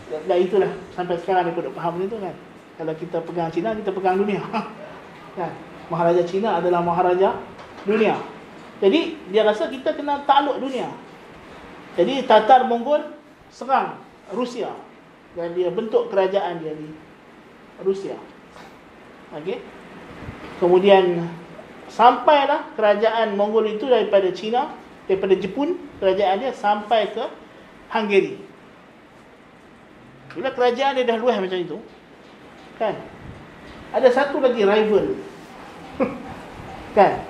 Dan itulah sampai sekarang dia faham benda tu kan. Kalau kita pegang Cina, kita pegang dunia. Kan? Maharaja Cina adalah maharaja dunia. Jadi dia rasa kita kena takluk dunia. Jadi Tatar Mongol serang Rusia dan dia bentuk kerajaan dia di Rusia. Okey. Kemudian sampailah kerajaan Mongol itu daripada Cina, daripada Jepun, kerajaan dia sampai ke Hungary. Bila kerajaan dia dah luas macam itu, kan? Ada satu lagi rival. Kan?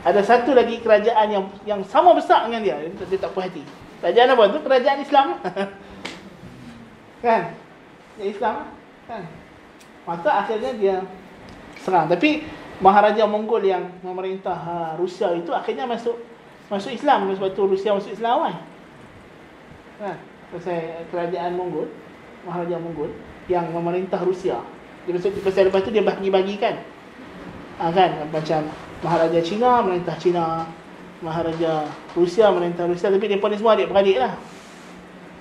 Ada satu lagi kerajaan yang sama besar dengan dia tak puas hati. Kerajaan apa tu? Kerajaan Islam. Kan? Ya, Islam kan. Maka akhirnya dia serang. Tapi Maharaja Mongol yang memerintah Rusia itu akhirnya masuk Islam. Sebab tu Rusia masuk Islam awal. Kan? Pasal kerajaan Mongol, Maharaja Mongol yang memerintah Rusia. Pasal lepas tu dia bagi-bagikan. Kan? Macam Maharaja Cina memerintah Cina, Maharaja Rusia memerintah Rusia, tapi mereka ni semua adik-beradik lah.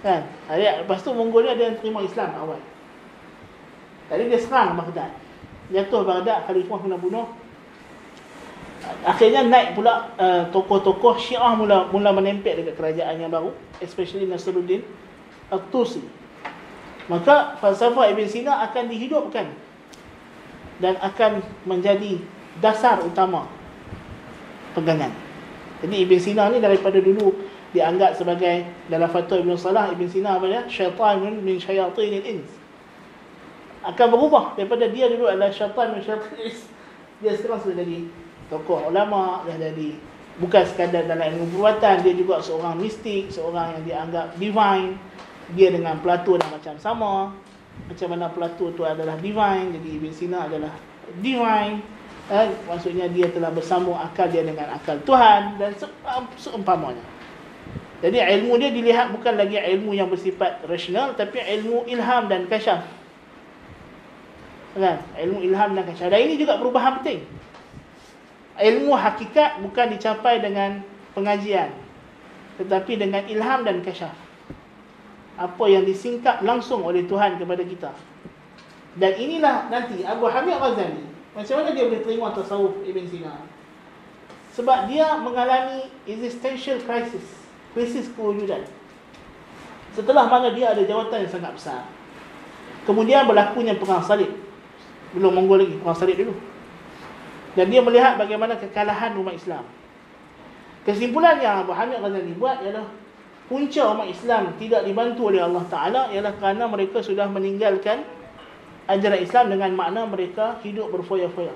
Kan? Lepas tu Mongol ni ada yang terima Islam awal. Tadi dia serang Baghdad. Jatuh Baghdad, khalifah kena bunuh. Akhirnya naik pula tokoh-tokoh Syiah mula menempel dekat kerajaan yang baru, especially Nasruddin At-Tusi. Maka falsafah Ibn Sina akan dihidupkan dan akan menjadi dasar utama pegangan. Jadi Ibn Sina ni daripada dulu dianggap sebagai, dalam fatwa Ibn Salah, Ibn Sina apa dia? Syaitanun min syayatinil ins. Akan berubah daripada dia dulu adalah syaitan min syayatinil ins. Dia sekarang sudah jadi tokoh ulama, dah jadi bukan sekadar dalam ilmu perbuatan, dia juga seorang mistik, seorang yang dianggap divine. Dia dengan Plato dah macam sama. Macam mana Plato tu adalah divine, jadi Ibn Sina adalah divine. Maksudnya dia telah bersambung akal dia dengan akal Tuhan dan seumpamanya. Jadi ilmu dia dilihat bukan lagi ilmu yang bersifat rasional, tapi ilmu ilham dan kasyaf. Kan? Ilmu ilham dan kasyaf. Dan ini juga perubahan penting. Ilmu hakikat bukan dicapai dengan pengajian, tetapi dengan ilham dan kasyaf. Apa yang disingkap langsung oleh Tuhan kepada kita. Dan inilah nanti Abu Hamid Ghazali, macam mana dia boleh terima tasawuf Ibn Sina? Sebab dia mengalami existential crisis, krisis kewujudan. Setelah mana dia ada jawatan yang sangat besar. Kemudian berlakunya perang salib. Belum Mongol lagi, perang salib dulu. Dan dia melihat bagaimana kekalahan umat Islam. Kesimpulan yang Abu Hamid Ghazali buat ialah punca umat Islam tidak dibantu oleh Allah Ta'ala ialah kerana mereka sudah meninggalkan ajaran Islam dengan makna mereka hidup berfoya-foya.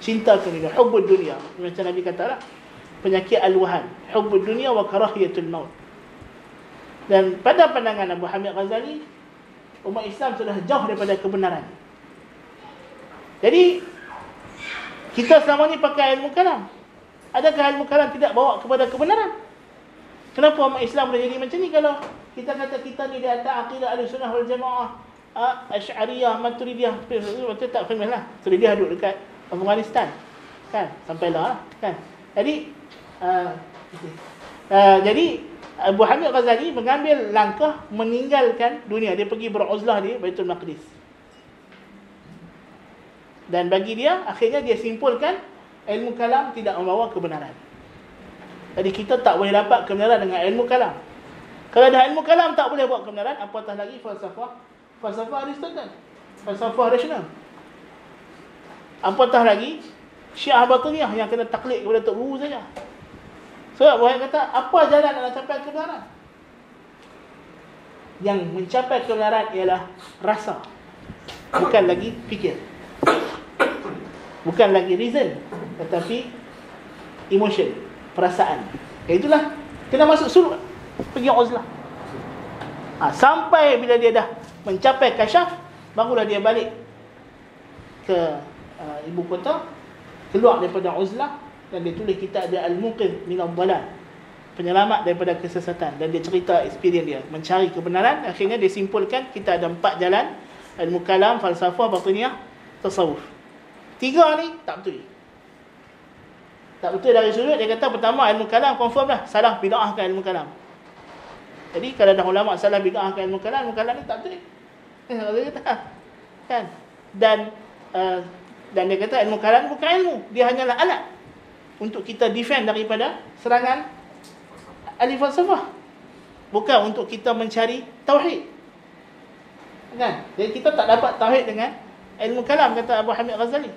Cinta dunia, hubbud dunia. Macam Nabi kata lah, penyakit al-wahan, hubbud dunia wa karahiyatul maut. Dan pada pandangan Abu Hamid Ghazali, umat Islam sudah jauh daripada kebenaran. Jadi kita selama ni pakai ilmu kalam. Adakah ilmu kalam tidak bawa kepada kebenaran? Kenapa umat Islam boleh jadi macam ni kalau kita kata kita ni di atas akidah Ahlussunnah wal Jamaah, Asy'ariyah, Maturidiyah, betul tak famous lah. Maturidiyah duduk dekat Afghanistan. Kan? Sampailah kan. Jadi jadi Abu Hamid Ghazali mengambil langkah meninggalkan dunia. Dia pergi beruzlah di Baitul Maqdis. Dan bagi dia, akhirnya dia simpulkan ilmu kalam tidak membawa kebenaran. Jadi kita tak boleh dapat kebenaran dengan ilmu kalam. Kalau dah ilmu kalam tak boleh buat kebenaran, apatah lagi falsafah Aristotle, falsafah rasional. Apatah lagi Syiah Batiniyah yang kena taklid kepada Tok Guru saja. Sebab Abu Hamid kata, apa jalan nak capai kebenaran? Yang mencapai kebenaran ialah rasa, bukan lagi fikir, bukan lagi reason, tetapi emotion, perasaan. Itulah kena masuk suluk, pergi uzlah. Sampai bila dia dah mencapai kasyaf, barulah dia balik ke ibu kota, keluar daripada uzlah, dan dia tulis kitab dia Al-Muqidh min ad-dhalal, penyelamat daripada kesesatan. Dan dia cerita experience dia mencari kebenaran. Akhirnya dia simpulkan kita ada 4 jalan: ilmu kalam, falsafah, batiniyah, tasawuf. 3 ni tak betul. Tak betul dari sudut dia kata, pertama ilmu kalam confirm dah salah, bid'ahkan ilmu kalam. Jadi kalau dah ulama salah bid'ahkan ilmu kalam ni tak betul. Dia kata kan. Dan dia kata ilmu kalam bukan ilmu, dia hanyalah alat untuk kita defend daripada serangan ahli falsafah, bukan untuk kita mencari tauhid. Kan? Jadi kita tak dapat tauhid dengan ilmu kalam, kata Abu Hamid Ghazali.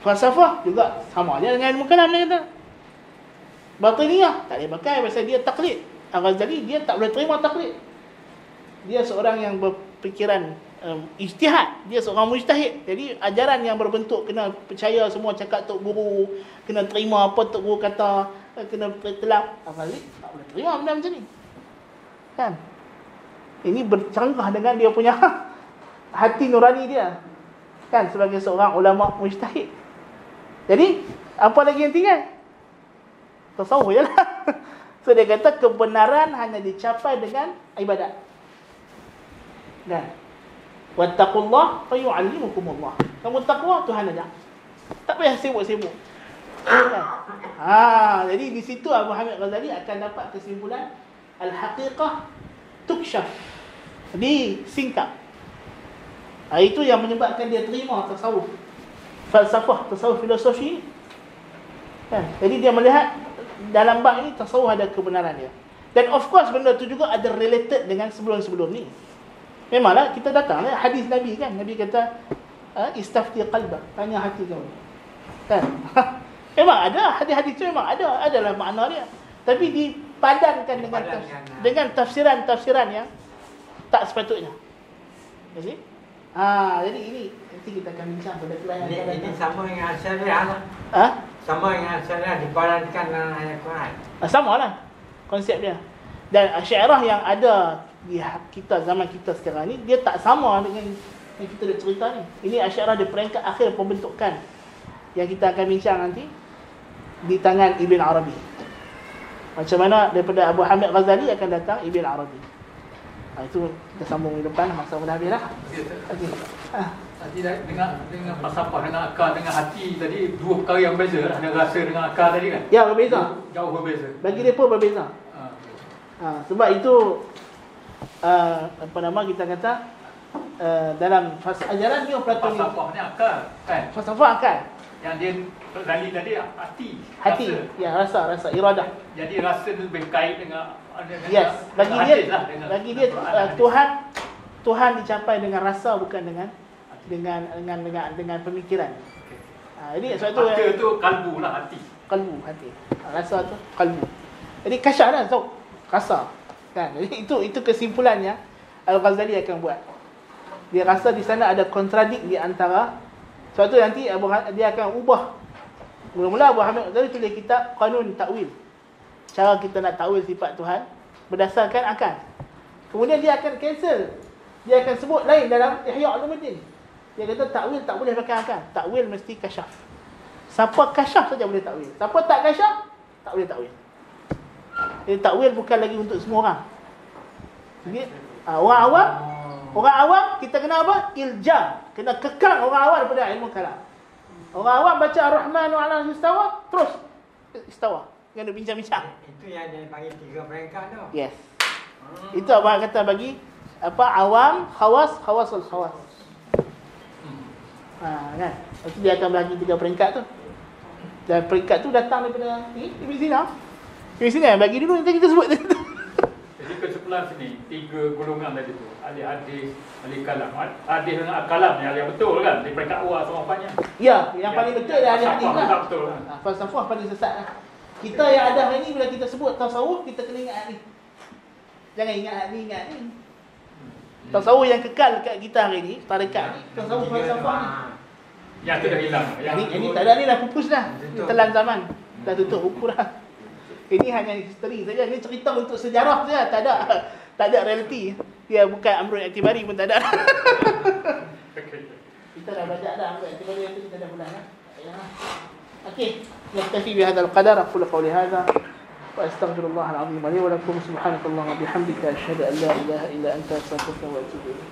Falsafah juga sama je dengan ilmu kalam, dia kata. Batiniyah tak boleh pakai pasal dia taklid. Al-Ghazali dia tak boleh terima taklid. Dia seorang yang berfikiran ijtihad, dia seorang mujtahid. Jadi ajaran yang berbentuk kena percaya semua cakap Tok Guru, kena terima apa Tok Guru kata, kena telak. Al-Ghazali tak boleh terima benda macam ni. Kan? Ini bercanggah dengan dia punya hati nurani dia. Kan, sebagai seorang ulama mujtahid. Jadi apa lagi yang tinggal? Tasawuf je lah. So dia kata kebenaran hanya dicapai dengan ibadat. Dan wattaqullah fa yu'allimukumullah. Kamu takwa, Tuhan ajar. Tak payah sibuk-sibuk. Jadi di situ Abu Hamid Ghazali akan dapat kesimpulan al-haqiqah tukshaf, disingkap. Itu yang menyebabkan dia terima tasawuf, falsafah, tasawuf filosofi. Kan? Jadi dia melihat dalam bab ini tasawuf ada kebenaran dia. Dan of course benda tu juga ada related dengan sebelum-sebelum ni. Memanglah kita datang hadis Nabi kan. Nabi kata istafti qalbak, tanya hati kamu. Kan? Memang ada hadis-hadis tu, memang adalah makna dia. Tapi dipadankan dengan tafsiran-tafsiran yang tak sepatutnya. Jadi jadi ini nanti kita akan bincang pada kelas yang akan datang. Ini sama dengan Asy'ariyah lah. Sama dengan Asy'ariyah dipadankan dalam ayat Quran. Sama lah konsep dia. Dan Asy'ariyah yang ada di kita zaman kita sekarang ni, dia tak sama dengan yang kita dah cerita ni. Ini Asy'ariyah di peringkat akhir pembentukan yang kita akan bincang nanti di tangan Ibn Arabi. Macam mana daripada Abu Hamid Ghazali akan datang Ibn Arabi. Itu kita sambung di depan, masa dah habis dah. Okey. Tadi dengan falsafah, dengan akal, dengan hati tadi dua perkara yang berbeza lah. Dengan rasa dengan akal tadi kan. Ya, berbeza. Jauh berbeza. Bagi dia pun berbeza. Sebab itu kita kata dalam ajaran dia Platonik. Falsafah ni akal kan. Falsafah akal. Yang dia Ghazali tadi hati. Rasa. Rasa iradah. Jadi rasa tu lebih kait dengan yes. Bagi dia Quran Tuhan dicapai dengan rasa, bukan dengan pemikiran. Jadi sebab tu mata tu kalbu lah, hati. Rasa tu kalbu. Jadi kasyaf lah, so rasa. Kan? Jadi itu kesimpulannya Al-Ghazali akan buat. Dia rasa di sana ada kontradik di antara. Sebab tu nanti dia akan ubah. Mula-mula Abu Hamid Ghazali tulis kitab Qanun Ta'wil, cara kita nak takwil sifat Tuhan berdasarkan akal. Kemudian dia akan cancel. Dia akan sebut lain dalam Ihya Ulumuddin. Dia kata takwil tak boleh pakai akal. Takwil mesti kasyaf. Siapa kasyaf saja boleh takwil. Siapa tak kasyaf, tak boleh takwil. Jadi takwil bukan lagi untuk semua orang. Jadi orang awam kita kena apa? Iljam. Kena kekang orang awam daripada ilmu kalam. Orang awam baca Ar-Rahman 'ala istawa, terus istawa. Kena bincang-bincang. Itu yang dia panggil 3 peringkat tu. Yes. Itu abang kata bagi awam, khawasul khawas. Kan? Lepas tu dia akan bagi 3 peringkat tu. Dan peringkat tu datang daripada Ibn Sina. Ibn Sina bagi dulu, nanti kita sebut. Jadi kesimpulan sini, 3 golongan tadi tu. Ahli hadis, ahli kalam. Hadis dengan kalam yang betul kan? Di peringkat awal seorang banyak. Ya, yang paling betul adalah ahli hadis lah. Tak betul. Falsafah paling sesat lah. Kita yang ada hari ni, bila kita sebut tasawuf, kita kena ingat ni. Jangan ingat ni. Tasawuf yang kekal kat kita hari ni, tarekat ni, tasawuf falsafah ni. Yang tu dah hilang. Ini tak ada ni dah pupus dah. Telan zaman. Dah tutup buku dah. Ini hanya history saja. Ini cerita untuk sejarah saja. Tak ada realiti. Ya, bukan Amrul I'tibari pun tak ada. Kita dah belajar dah Amrul I'tibari itu kita dah bulan dah. Okey. نكتفي بهذا القدر. أقول قولي هذا وأستغفر الله العظيم لي ولكم. سبحانك اللهم وبحمدك أشهد أن لا إله إلا أنت أستغفرك وأتوب إليك.